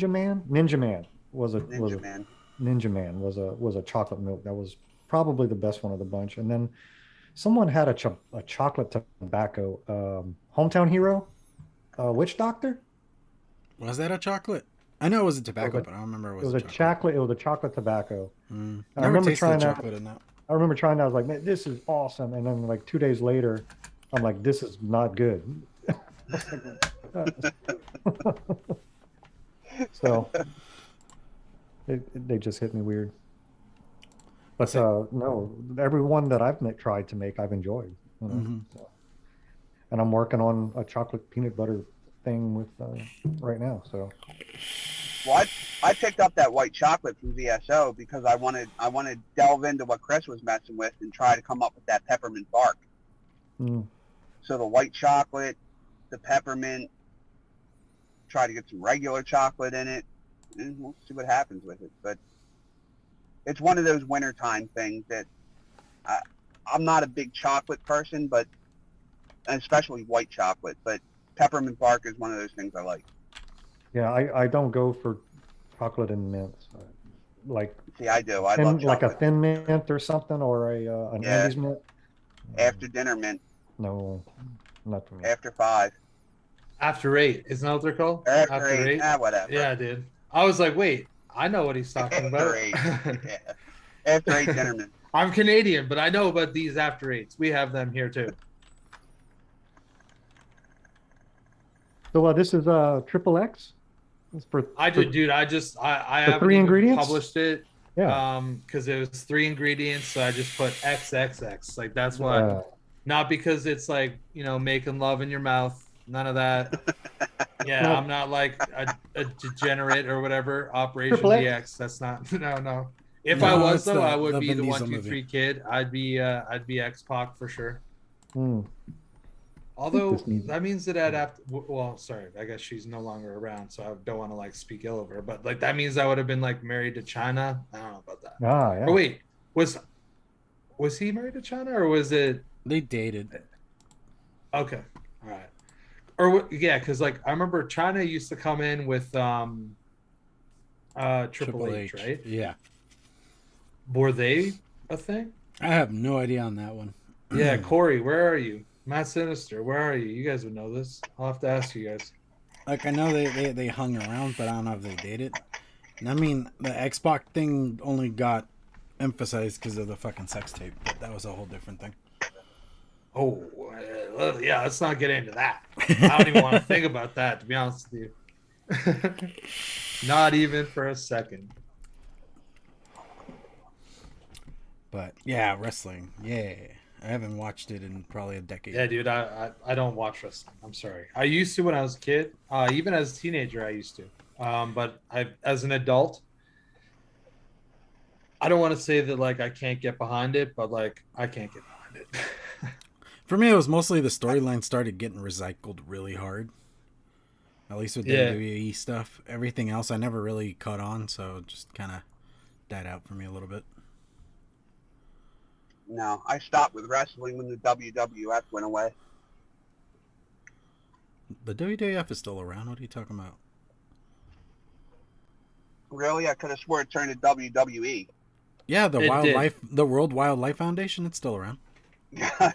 Man? Ninja Man was a Ninja Man. Ninja Man was a chocolate milk that was probably the best one of the bunch. And then someone had a chocolate tobacco, Hometown Hero, Witch Doctor. Was that a chocolate? I know it was a It tobacco, was but I don't remember it it was was a a chocolate. chocolate. It was a chocolate tobacco. I Never remember tasted trying the that. chocolate in that. I remember trying that. I was like, man, this is awesome. And then like 2 days later, I'm like, this is not good. So they just hit me weird. But no, every one that I've tried to make, I've enjoyed. You know? Mhm. So, and I'm working on a chocolate peanut butter thing with right now. So Well, I picked up that white chocolate from VSO because I wanted to delve into what Chris was messing with and try to come up with that peppermint bark. mm, So the white chocolate, the peppermint, try to get some regular chocolate in it, and we'll see what happens with it. But it's one of those wintertime things that I'm not a big chocolate person, but especially white chocolate. But peppermint bark is one of those things I like. yeah, I don't go for chocolate and mint. Like See, I do. I love like a chocolate. thin mint or something, or an Yeah. Andes mint. After dinner mint, No, not for me. after 5, After 8, isn't that what they're called? after 8, whatever. Yeah, dude. I was like, wait, I know what he's talking about. After 8, yeah. After 8 dinner mint. I'm Canadian, but I know about these after 8s. We have them here too. So this is triple X. It's for I for- did, dude. I The haven't 3 even ingredients? published it. Yeah. Because it was 3 ingredients, so I just put XXX. Like that's why. Uh, Not because it's like, making love in your mouth. None of that. Yeah, No. I'm not like a degenerate or whatever. Operation Triple X. DX. That's not. No. If No, I was it's though, I would the be Vin the Diesel 1, 2, movie. 3 kid. I'd be X-Pac for sure. hmm. Although this needs- that means that well, sorry, I guess she's no longer around, so I don't want to like speak ill of her. But like that means I would have been like married to China. I don't know about that. Yeah. Or wait, was he married to China or was it? They dated. Okay, all right. Or yeah, because like I remember China used to come in with Triple H, right? Yeah. Were they a thing? I have no idea on that one. Yeah, Corey, where are you? Matt Sinister, where are you? You guys would know this. I'll have to ask you guys. Like I know they hung around, but I don't know if they dated. And I mean, the Xbox thing only got emphasized because of the fucking sex tape. But that was a whole different thing. Oh, yeah, let's not get into that. I don't even want to think about that, to be honest with you. Not even for a second. But yeah, wrestling. Yeah. I haven't watched it in probably a decade. Yeah, dude, I don't watch wrestling. I'm sorry. I used to when I was a kid. Even as a teenager, I used to. But as an adult, I don't want to say that like I can't get behind it, but like I can't get behind it. For me, it was mostly the storyline started getting recycled really hard. At least with Yeah. WWE stuff. Everything else I never really caught on, so it just kind of died out for me a little bit. No, I stopped with wrestling when the WWF went away. The WWF is still around. What are you talking about? Really? I could have swore it turned to WWE. Yeah, the It did. World Wildlife Foundation, it's still around. Yeah.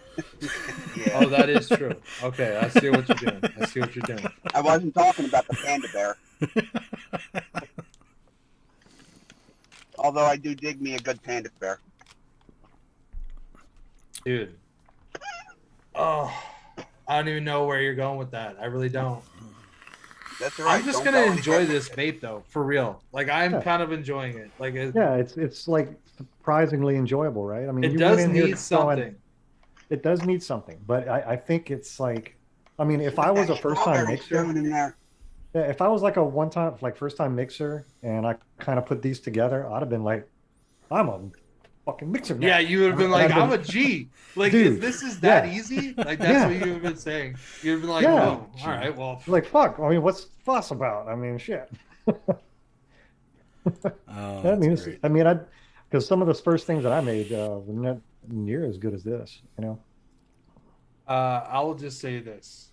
Oh, that is true. Okay, I see what you're doing. I wasn't talking about the panda bear. Although I do dig me a good panda bear. Dude. Oh, I don't even know where you're going with that. I really don't. That's all right. I'm just Don't gonna go enjoy anywhere. this vape though, for real. Like I'm Yeah. kind of enjoying it. Like Yeah, it's like surprisingly enjoyable, right? I mean, it you does went in here need going- something. It does need something, but I think it's like, I mean, if I was a first time Strawberry mixer, stone in there. yeah, if I was like a first time mixer, and I kind of put these together, I'd have been like, I'm a fucking mixer now. Yeah, you would have been And like, I've I'm been- a G. Like, Dude, if this is that yeah. easy? Like, that's Yeah. what you would have been saying. You'd have been like, Yeah. oh, all right, well. Like, fuck. I mean, what's fuss about? I mean, shit. Oh, I that's mean, great. because some of the first things that I made were not near as good as this, you know? I will just say this.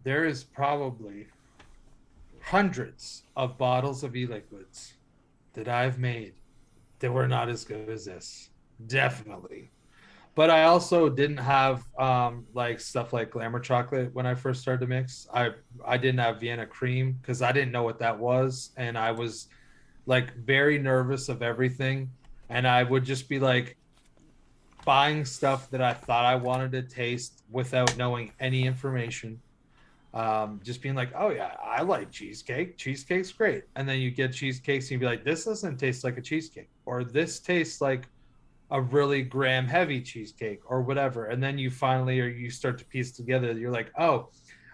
There is probably hundreds of bottles of e-liquids that I've made they were not as good as this. Definitely. But I also didn't have like stuff like glamour chocolate when I first started to mix. I didn't have Vienna cream because I didn't know what that was, and I was like very nervous of everything, and I would just be like buying stuff that I thought I wanted to taste without knowing any information. Just being like, oh yeah, I like cheesecake. Cheesecake's great. And then you get cheesecakes and you'd be like, this doesn't taste like a cheesecake, or this tastes like a really graham heavy cheesecake or whatever. And then you finally, or you start to piece together, you're like, oh,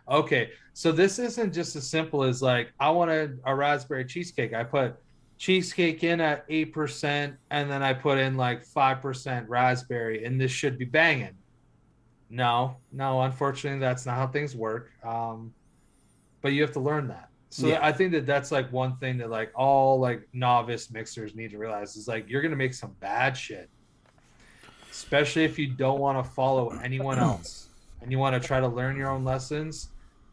okay. So this isn't just as simple as like, I wanted a raspberry cheesecake. I put cheesecake in at 8%, and then I put in like 5% raspberry, and this should be banging. No, unfortunately, that's not how things work. But you have to learn that. So Yeah. I think that that's like one thing that like all like novice mixers need to realize is like you're gonna make some bad shit, especially if you don't want to follow anyone else and you want to try to learn your own lessons.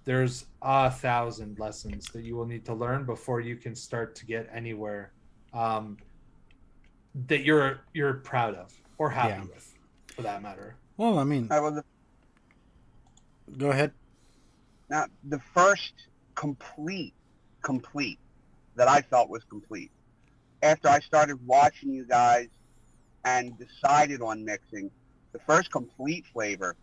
There's 1,000 lessons that you will need to learn before you can start to get anywhere that you're proud of or happy with, for that matter. Well, I mean, I was go ahead. now the first complete that I felt was complete after I started watching you guys and decided on mixing. The first complete flavor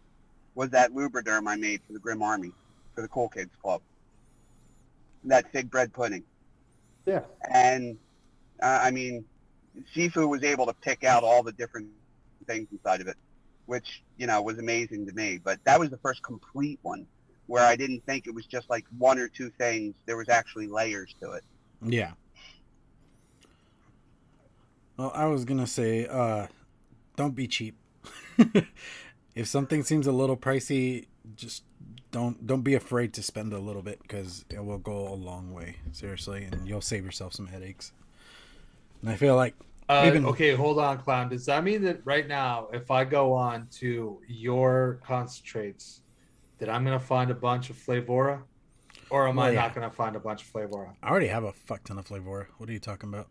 was that Lubriderm I made for the Grim Army, for the Cool Kids Club. That fig bread pudding. Yeah. And I mean, Sifu was able to pick out all the different things inside of it, which, you know, was amazing to me. But that was the first complete one where I didn't think it was just like one or two things. There was actually layers to it. Yeah. Well, I was gonna say, don't be cheap. If something seems a little pricey, just don't be afraid to spend a little bit, because it will go a long way, seriously, and you'll save yourself some headaches. And I feel like Okay, hold on, Clown. Does that mean that right now, if I go on to your concentrates, that I'm gonna find a bunch of Flavora, or am I not gonna find a bunch of Flavora? I already have a fuck ton of Flavora. What are you talking about?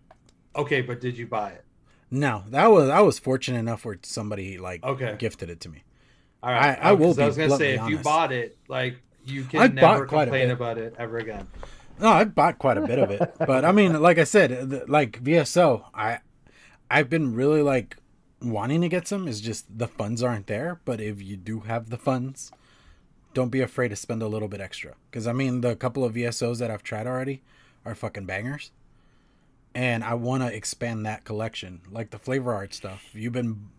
Okay, but did you buy it? No, I was fortunate enough where somebody like gifted it to me. All right, I will be I was gonna say, if bluntly you honest. bought it, like you I can never bought quite a complain bit. about it ever again. No, I bought quite a bit of it, but I mean, like I said, like VSO, I've been really like wanting to get some. It's just the funds aren't there. But if you do have the funds, don't be afraid to spend a little bit extra. Because I mean, the couple of VSOs that I've tried already are fucking bangers, and I want to expand that collection. Like the flavor art stuff, you've been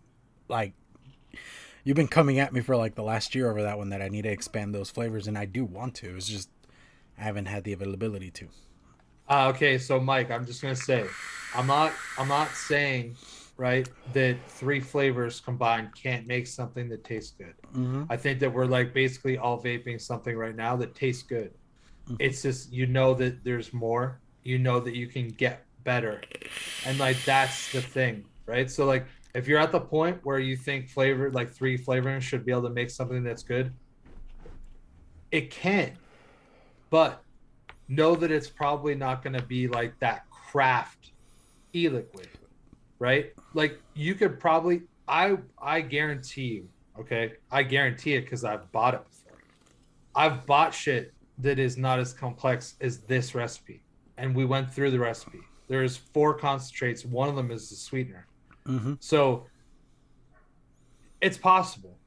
coming at me for like the last year over that one, that I need to expand those flavors, and I do want to. It's just I haven't had the availability to. Okay, so Mike, I'm just gonna say, I'm not saying, right, that 3 flavors combined can't make something that tastes good. Mm-hmm. I think that we're like basically all vaping something right now that tastes good. Mm-hmm. It's just, you know that there's more. You know that you can get better, and like that's the thing, right? So like, if you're at the point where you think flavor, like 3 flavorings should be able to make something that's good, it can, but know that it's probably not going to be like that craft e-liquid, right? Like you could probably, I guarantee you, okay? I guarantee it because I've bought it before. I've bought shit that is not as complex as this recipe, and we went through the recipe. There's 4 concentrates. One of them is the sweetener. Mm-hmm. So it's possible.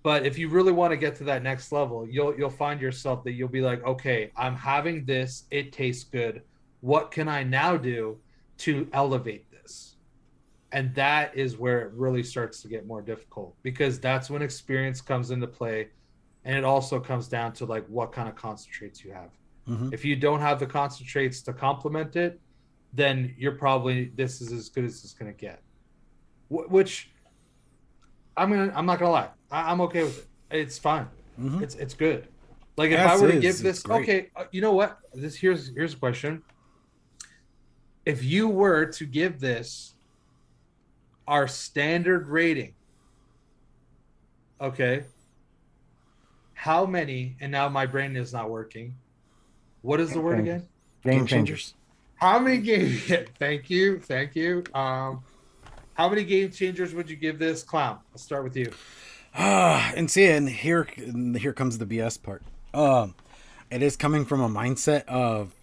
But if you really want to get to that next level, you'll find yourself that you'll be like, okay, I'm having this. It tastes good. What can I now do to elevate this? And that is where it really starts to get more difficult, because that's when experience comes into play. And it also comes down to like what kind of concentrates you have. Mm-hmm. If you don't have the concentrates to complement it, then you're probably, this is as good as it's going to get. Which I'm not gonna lie, I'm okay with it. It's fine. Mm-hmm. It's good. Like if I were to give this, okay, you know what? Here's a question. If you were to give this our standard rating, okay, how many? And now my brain is not working. What is the word again? Game changers. How many game? Thank you. How many game changers would you give this, Clown? Let's start with you. And here comes the BS part. It is coming from a mindset of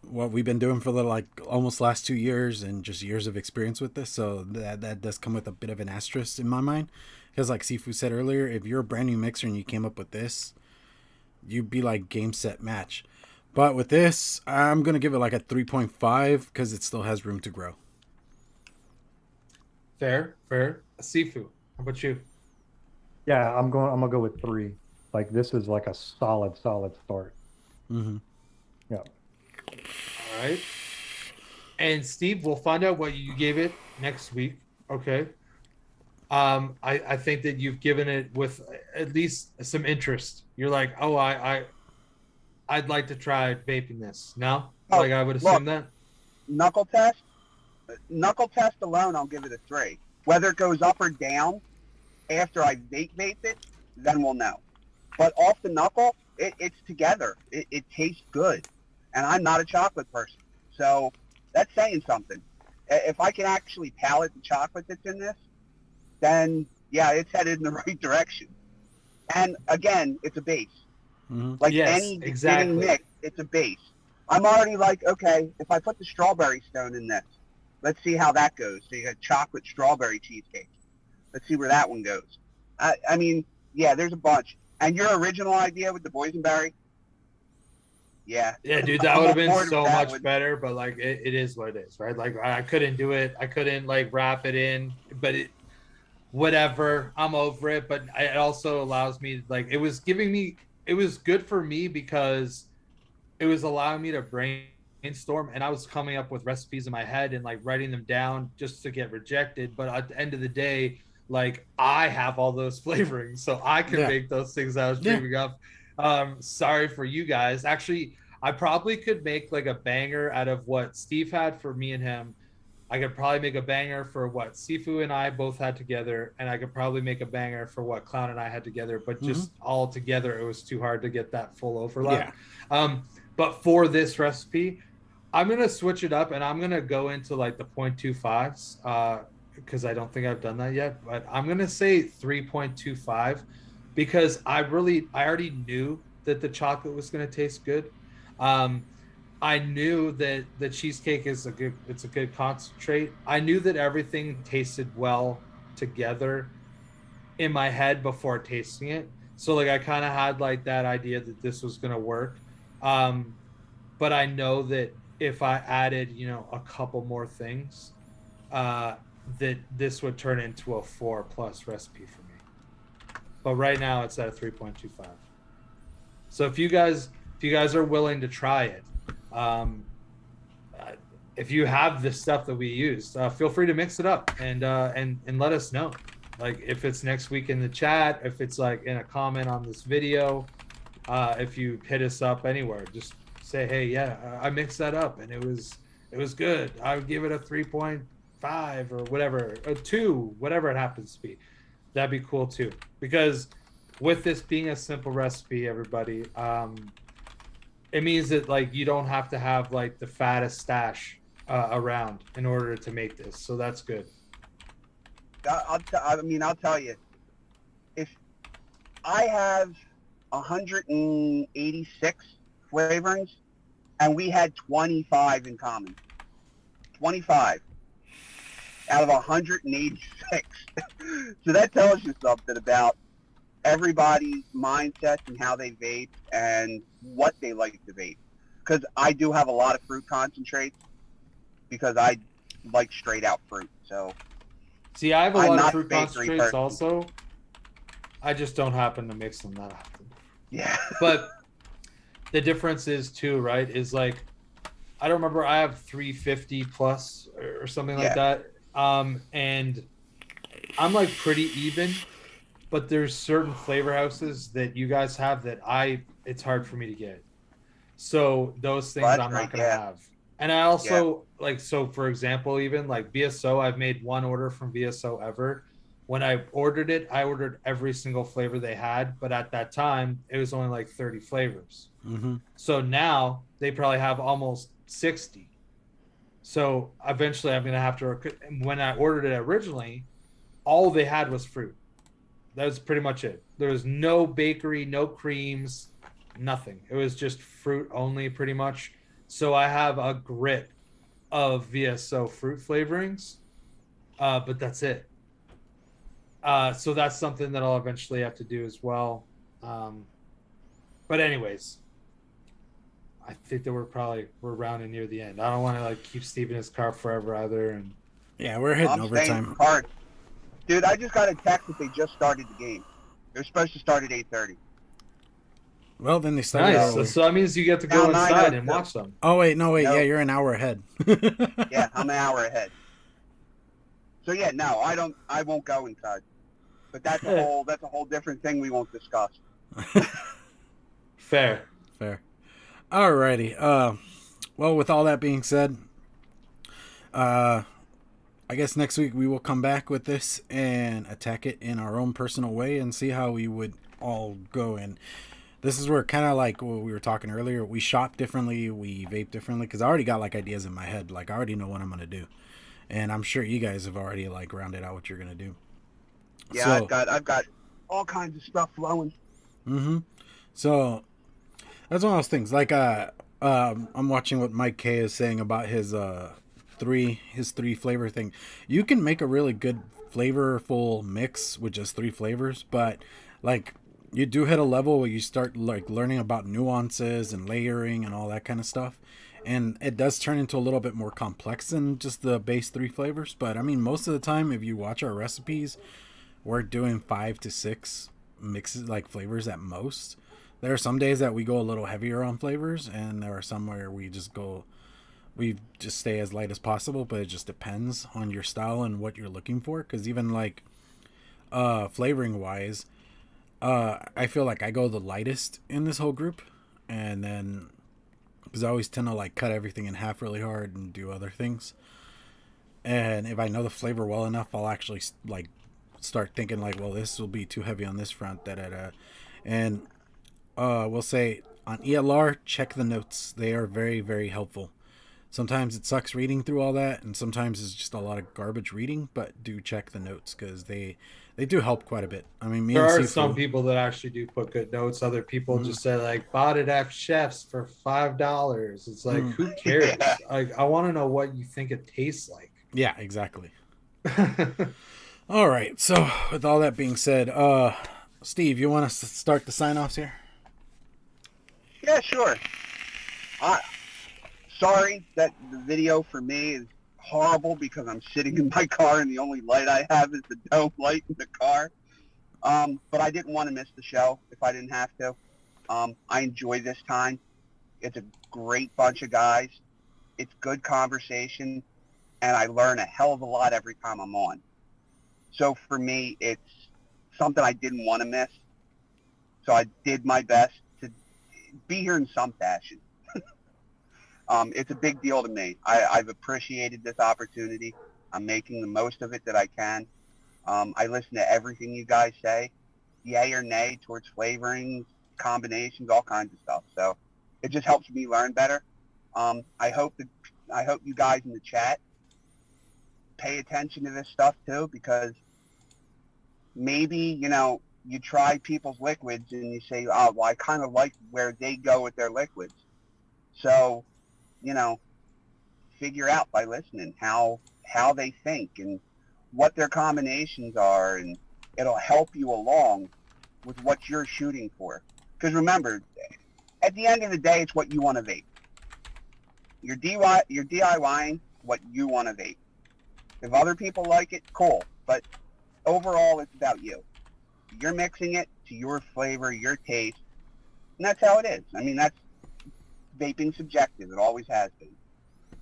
what we've been doing for the like almost last 2 years and just years of experience with this. So that does come with a bit of an asterisk in my mind, because like Sifu said earlier, if you're a brand new mixer and you came up with this, you'd be like game set match. But with this, I'm gonna give it like a 3.5 because it still has room to grow. Fair. Sifu, how about you? Yeah, I'm gonna go with 3. Like this is like a solid start. Mm-hmm. Yeah. All right. And Steve, we'll find out what you gave it next week. Okay. I think that you've given it with at least some interest. You're like, oh, I'd like to try vaping this. No? Oh, Like I would assume that. Knuckle test alone, I'll give it a 3. Whether it goes up or down after I vape it, then we'll know. But off the knuckle, it's together. It tastes good. And I'm not a chocolate person. So that's saying something. If I can actually palate the chocolate that's in this, then yeah, it's headed in the right direction. And again, it's a base. Mm-hmm. Like Yes, any exactly. beginning mix, it's a base. I'm already like, okay, if I put the strawberry stone in this, let's see how that goes. So you got chocolate strawberry cheesecake. Let's see where that one goes. I mean, yeah, there's a bunch. And your original idea with the boysenberry, yeah. Yeah, dude, that I'm would have on been board with so that much one. better, but like it is what it is, right? Like I couldn't do it. I couldn't like wrap it in, but whatever. I'm over it, but it also allows me like it was good for me because it was allowing me to brainstorm, and I was coming up with recipes in my head and like writing them down just to get rejected. But at the end of the day, like I have all those flavorings, so I can make those things I was dreaming up. Sorry for you guys. Actually, I probably could make like a banger out of what Steve had for me and him. I could probably make a banger for what Sifu and I both had together, and I could probably make a banger for what Clown and I had together. But just all together, it was too hard to get that full overlap. Yeah. But for this recipe, I'm gonna switch it up, and I'm gonna go into like the 0.25s because I don't think I've done that yet. But I'm gonna say 3.25 because I already knew that the chocolate was gonna taste good. I knew that the cheesecake is a good concentrate. I knew that everything tasted well together in my head before tasting it. So like I kind of had like that idea that this was gonna work. But I know that if I added, a couple more things, that this would turn into a 4+ recipe for me. But right now it's at a 3.25. So if you guys are willing to try it, if you have the stuff that we used, feel free to mix it up and let us know. Like if it's next week in the chat, if it's like in a comment on this video, if you hit us up anywhere, just say, hey, yeah, I mixed that up and it was good. I would give it a 3.5 or whatever, a 2, whatever it happens to be. That'd be cool too. Because with this being a simple recipe, everybody, it means that like you don't have to have like the fattest stash around in order to make this. So that's good. I'll tell you, if I have 186 flavorings and we had 25 in common, 25 out of 186. So that tells you something about everybody's mindset and how they vape and what they like to vape. Because I do have a lot of fruit concentrates because I like straight out fruit. So see, I have a I'm lot of not fruit a bakery concentrates person. also. I just don't happen to mix them that often. Yeah. But the difference is too, right? Is like I don't remember. I have 350 plus or something like that. And I'm like pretty even. But there's certain flavor houses that you guys have that it's hard for me to get. So those things I'm not going to have. And I also like, so for example, even like BSO, I've made one order from BSO ever. When I ordered it, I ordered every single flavor they had. But at that time, it was only like 30 flavors. Mm-hmm. So now they probably have almost 60. So eventually I'm going to have to, when I ordered it originally, all they had was fruit. That was pretty much it. There was no bakery, no creams, nothing. It was just fruit only, pretty much. So I have a grit of VSO fruit flavorings, but that's it. So that's something that I'll eventually have to do as well. But anyways, I think that we're rounding near the end. I don't want to like keep Steve in his car forever either. And Yeah, we're hitting I'm staying overtime. hard. Dude, I just got a text that they just started the game. They're supposed to start at 8:30. Well, then they started nice. early. So that means you get to go No, no, inside no, and no. watch them. Oh wait, no wait, No. yeah, you're an hour ahead. Yeah, I'm an hour ahead. So yeah, no, I won't go inside. But that's a whole different thing we won't discuss. Fair. Fair. Alrighty. Well, with all that being said, I guess next week we will come back with this and attack it in our own personal way and see how we would all go. And this is where kind of like what we were talking earlier, we shop differently, we vape differently, because I already got like ideas in my head. Like I already know what I'm going to do. And I'm sure you guys have already like rounded out what you're going to do. Yeah, So, I've got all kinds of stuff flowing. Mm-hmm. So that's one of those things. Like I'm watching what Mike K is saying about his three flavor thing. You can make a really good flavorful mix with just 3 flavors, but like you do hit a level where you start like learning about nuances and layering and all that kind of stuff. And it does turn into a little bit more complex than just the base 3 flavors. But I mean, most of the time, if you watch our recipes, we're doing 5 to 6 mixes, like flavors at most. There are some days that we go a little heavier on flavors, and there are some where we just stay as light as possible, but it just depends on your style and what you're looking for. Because even like flavoring wise, I feel like I go the lightest in this whole group, and then because I always tend to like cut everything in half really hard and do other things. And if I know the flavor well enough, I'll actually like start thinking like, well, this will be too heavy on this front, and we'll say on ELR, check the notes. They are very, very helpful. Sometimes it sucks reading through all that, and sometimes it's just a lot of garbage reading, but do check the notes because they do help quite a bit. I mean, There are some people that actually do put good notes. Other people just say like, bought it at Chef's for $5. It's like, who cares? Like, I want to know what you think it tastes like. Yeah, exactly. All right. So with all that being said, Steve, you want us to start the sign-offs here? Yeah, sure. Sorry that the video for me is horrible because I'm sitting in my car and the only light I have is the dome light in the car. But I didn't want to miss the show if I didn't have to. I enjoy this time. It's a great bunch of guys. It's good conversation, and I learn a hell of a lot every time I'm on. So for me, it's something I didn't want to miss. So I did my best to be here in some fashion. It's a big deal to me. I've appreciated this opportunity. I'm making the most of it that I can. I listen to everything you guys say, yay or nay towards flavorings, combinations, all kinds of stuff. So it just helps me learn better. I hope you guys in the chat pay attention to this stuff too, because maybe, you try people's liquids and you say, oh, well, I kind of like where they go with their liquids. So, figure out by listening how they think and what their combinations are, and it'll help you along with what you're shooting for. Because remember, at the end of the day, it's what you want to vape. You're DIYing what you want to vape. If other people like it, cool. But overall, it's about you. You're mixing it to your flavor, your taste, and that's how it is. I mean, that's vaping subjective. It always has been.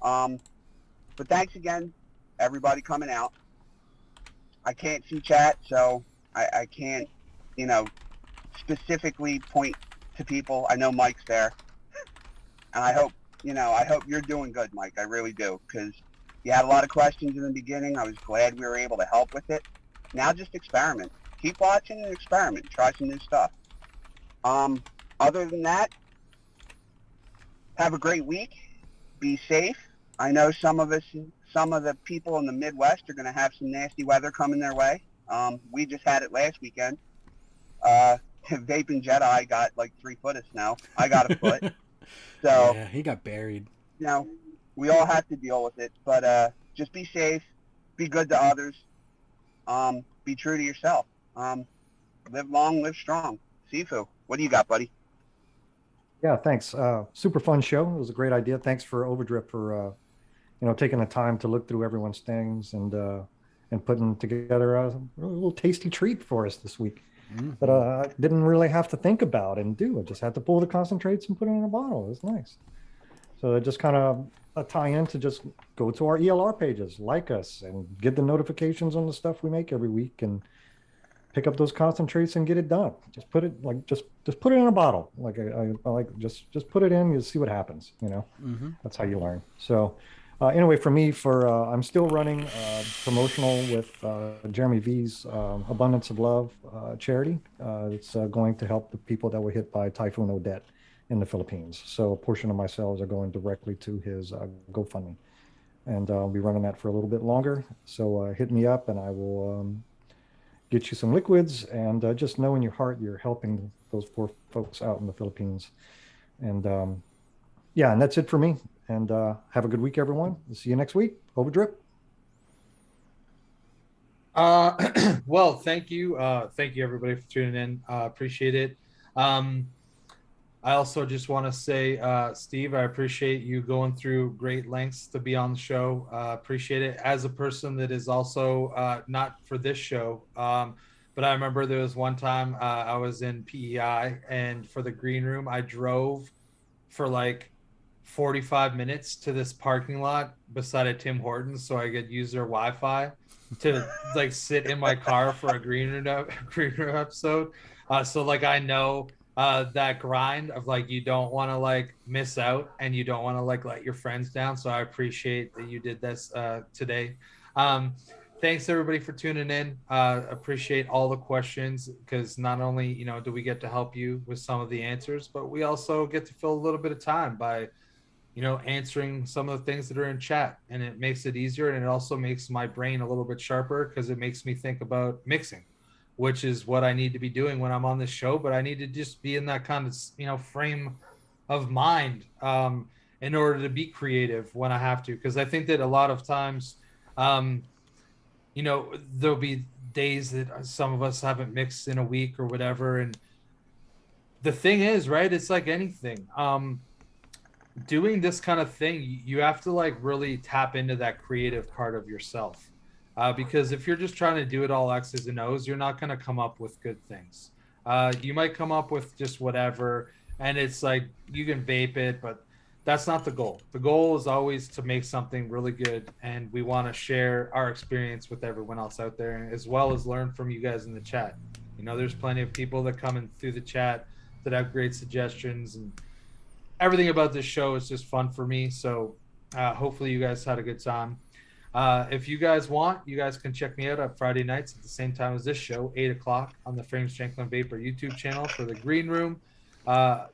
But thanks again, everybody coming out. I can't see chat, so I can't, specifically point to people. I know Mike's there, and I hope you're doing good, Mike. I really do, because you had a lot of questions in the beginning. I was glad we were able to help with it. Now just experiment. Keep watching and experiment. Try some new stuff. Other than that, have a great week. Be safe. I know some of the people in the Midwest are going to have some nasty weather coming their way. We just had it last weekend. Vaping Jedi got like 3 foot of snow. I got a foot. So, Yeah, he got buried. you know, we all have to deal with it. But just be safe, be good to others, be true to yourself. Live long, live strong. Sifu, what do you got, buddy? Yeah, thanks. Super fun show. It was a great idea. Thanks for Overdrip for taking the time to look through everyone's things and putting together a little tasty treat for us this week that I didn't really have to think about and do. I just had to pull the concentrates and put it in a bottle. It was nice. So it just kind of a tie-in to just go to our ELR pages, like us, and get the notifications on the stuff we make every week, and pick up those concentrates and get it done. Just put it just put it in a bottle. Like I like just put it in. You see what happens. That's how you learn. So anyway, for me, I'm still running promotional with Jeremy V's Abundance of Love charity. It's going to help the people that were hit by Typhoon Odette in the Philippines. So a portion of my sales are going directly to his GoFundMe, and I'll be running that for a little bit longer. So hit me up, and I will get you some liquids, and just know in your heart you're helping those poor folks out in the Philippines. And and that's it for me. And have a good week, everyone. We'll see you next week. Overdrip. Well, thank you everybody for tuning in. Appreciate it. I also just want to say, Steve, I appreciate you going through great lengths to be on the show. Appreciate it. As a person that is also not for this show, but I remember there was one time I was in PEI, and for the green room, I drove for like 45 minutes to this parking lot beside a Tim Hortons so I could use their Wi-Fi to like sit in my car for a green room episode. So like I know that grind of like you don't want to like miss out, and you don't want to like let your friends down. So I appreciate that you did this today. Thanks everybody for tuning in. Appreciate all the questions, because not only do we get to help you with some of the answers, but we also get to fill a little bit of time by answering some of the things that are in chat, and it makes it easier, and it also makes my brain a little bit sharper, because it makes me think about mixing, which is what I need to be doing when I'm on this show. But I need to just be in that kind of frame of mind in order to be creative when I have to, because I think that a lot of times there'll be days that some of us haven't mixed in a week or whatever, and the thing is, right, it's like anything, doing this kind of thing, you have to like really tap into that creative part of yourself, because if you're just trying to do it all X's and O's, you're not going to come up with good things. You might come up with just whatever, and it's like you can vape it, but that's not the goal. The goal is always to make something really good, and we want to share our experience with everyone else out there, as well as learn from you guys in the chat. There's plenty of people that come in through the chat that have great suggestions, and everything about this show is just fun for me. So hopefully you guys had a good time. If you guys want, you guys can check me out on Friday nights at the same time as this show, 8 o'clock on the Frames Janklin Vapor YouTube channel for the Green Room.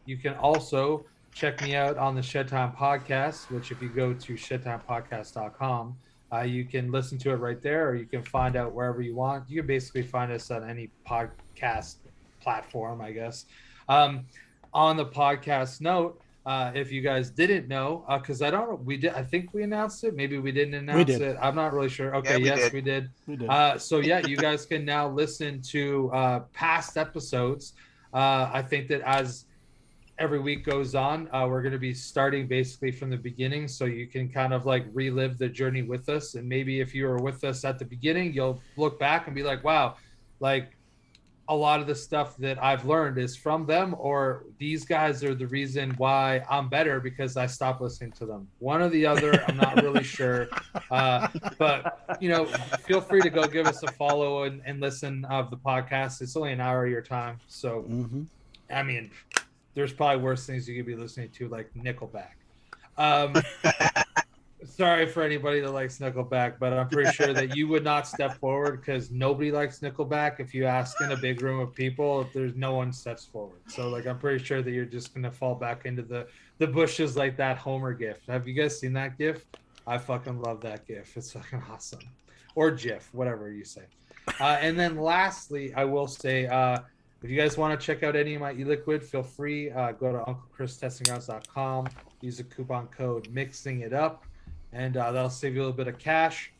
You can also check me out on the Shed Time Podcast, which if you go to shedtimepodcast.com, you can listen to it right there, or you can find out wherever you want. You can basically find us on any podcast platform, I guess. On the podcast note, if you guys didn't know, because I think we announced it. Maybe we didn't announce it. I'm not really sure. Okay, yes, we did. So yeah, you guys can now listen to past episodes. I think that as every week goes on, we're going to be starting basically from the beginning, so you can kind of like relive the journey with us. And maybe if you were with us at the beginning, you'll look back and be like, wow, like a lot of the stuff that I've learned is from them, or these guys are the reason why I'm better because I stopped listening to them. One or the other, I'm not really sure. But, feel free to go give us a follow and listen of the podcast. It's only an hour of your time. So, I mean, there's probably worse things you could be listening to, like Nickelback. Sorry for anybody that likes Nickelback, but I'm pretty sure that you would not step forward, because nobody likes Nickelback. If you ask in a big room of people, there's no one steps forward. So like, I'm pretty sure that you're just going to fall back into the bushes like that Homer gif. Have you guys seen that gif? I fucking love that GIF. It's fucking awesome. Or GIF, whatever you say. And then lastly, I will say, if you guys want to check out any of my e-liquid, feel free. Go to UncleChrisTestingGrounds.com. Use the coupon code Mixingitup, and that'll save you a little bit of cash.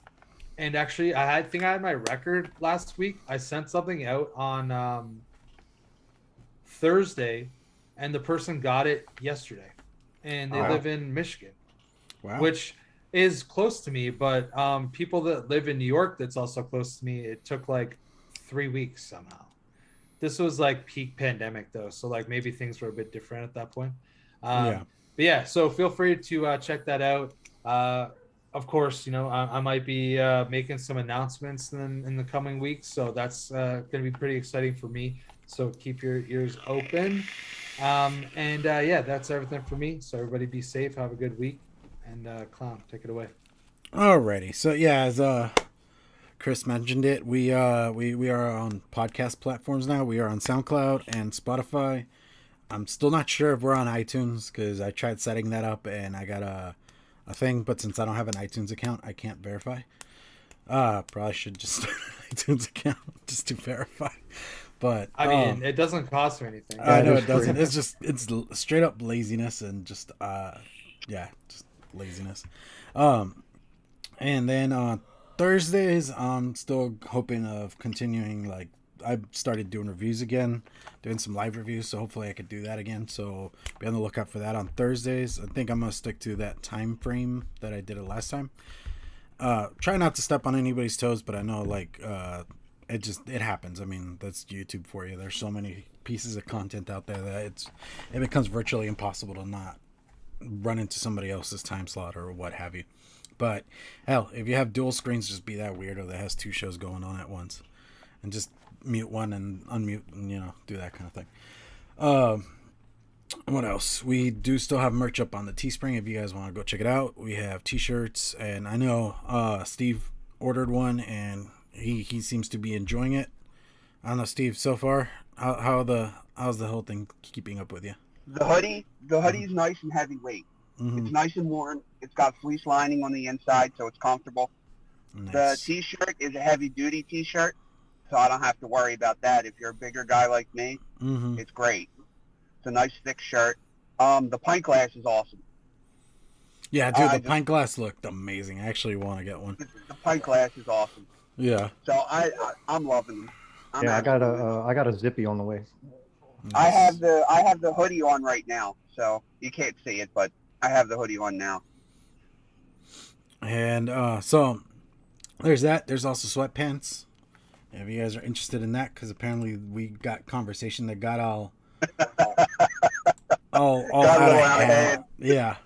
And actually, I think I had my record last week. I sent something out on Thursday, and the person got it yesterday. And they live in Michigan, which is close to me. But people that live in New York, that's also close to me, it took like 3 weeks somehow. This was like peak pandemic though, so like maybe things were a bit different at that point. But yeah, so feel free to check that out. Of course, you know, I might be making some announcements in the coming weeks, so that's going to be pretty exciting for me. So keep your ears open. Yeah, that's everything for me. So everybody be safe, have a good week, and Clown, take it away. Alrighty, so yeah, as Chris mentioned it, we are on podcast platforms now. We are on SoundCloud and Spotify. I'm still not sure if we're on iTunes because I tried setting that up and I got a thing, but since I don't have an iTunes account, I can't verify. Probably should just start an iTunes account just to verify. But I mean, it doesn't cost me anything. I know it doesn't. It's straight up laziness and just just laziness. And then Thursdays, I'm still hoping of continuing. Like, I started doing reviews again, doing some live reviews, so hopefully I could do that again. So be on the lookout for that on Thursdays. I think I'm gonna stick to that time frame that I did it last time. Try not to step on anybody's toes, but I know like it happens. I mean, that's YouTube for you. There's so many pieces of content out there that it becomes virtually impossible to not run into somebody else's time slot or what have you. But hell, if you have dual screens, just be that weirdo that has two shows going on at once, and just mute one and unmute, and do that kind of thing. What else? We do still have merch up on the Teespring if you guys want to go check it out. We have t-shirts, and I know Steve ordered one, and he seems to be enjoying it. I don't know, Steve. So far, how's the whole thing keeping up with you? The hoodie's nice and heavyweight. Mm-hmm. It's nice and warm. It's got fleece lining on the inside, so it's comfortable. Nice. The t-shirt is a heavy-duty t-shirt, so I don't have to worry about that. If you're a bigger guy like me, It's great. It's a nice, thick shirt. The pint glass is awesome. Yeah, dude, the pint glass looked amazing. I actually want to get one. The pint glass is awesome. Yeah. So I'm loving them. I got a zippy on the way. Nice. I have the hoodie on right now, so you can't see it, but I have the hoodie on now. And so there's that. There's also sweatpants. If you guys are interested in that, because apparently we got conversation that got all out of hand. Yeah.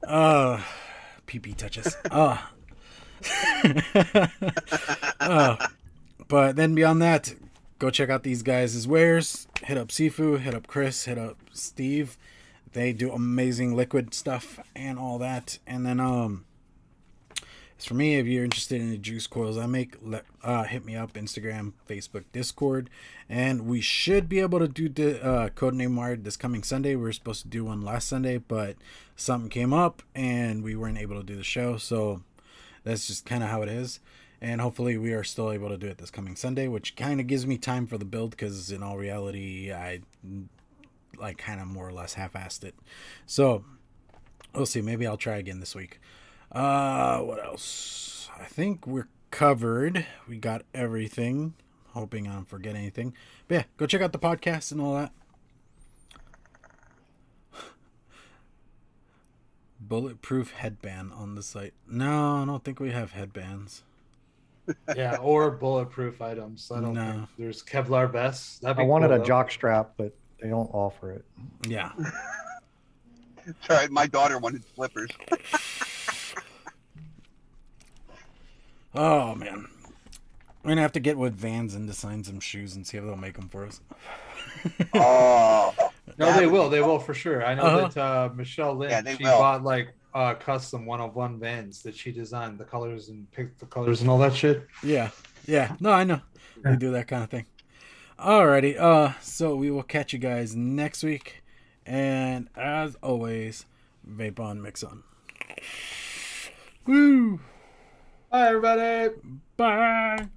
PP touches. But then beyond that, go check out these guys' wares. Hit up Sifu, hit up Chris, hit up Steve. They do amazing liquid stuff and all that. And then as for me, if you're interested in the juice coils I make, hit me up, Instagram, Facebook, Discord. And we should be able to do the Codename Wired this coming Sunday. We were supposed to do one last Sunday, but something came up and we weren't able to do the show. So that's just kind of how it is. And hopefully we are still able to do it this coming Sunday, which kind of gives me time for the build, because in all reality, I kind of more or less half-assed it. So we'll see. Maybe I'll try again this week. What else? I think we're covered. We got everything. Hoping I don't forget anything. But yeah, go check out the podcast and all that. Bulletproof headband on the site. No, I don't think we have headbands. Yeah, or bulletproof items. I don't think there's Kevlar vests. I wanted a jock strap, but they don't offer it. Yeah. Sorry, my daughter wanted slippers. Oh, man. We're going to have to get with Vans and design some shoes and see if they'll make them for us. Oh. No, they will. They will for sure. I know that Michelle Lynn, she bought custom 101 Vans that she designed, the colors and picked the colors and all that shit. Yeah. Yeah. No, I know. They do that kind of thing. Alrighty. So we will catch you guys next week. And as always, vape on, mix on. Woo! Bye, everybody. Bye.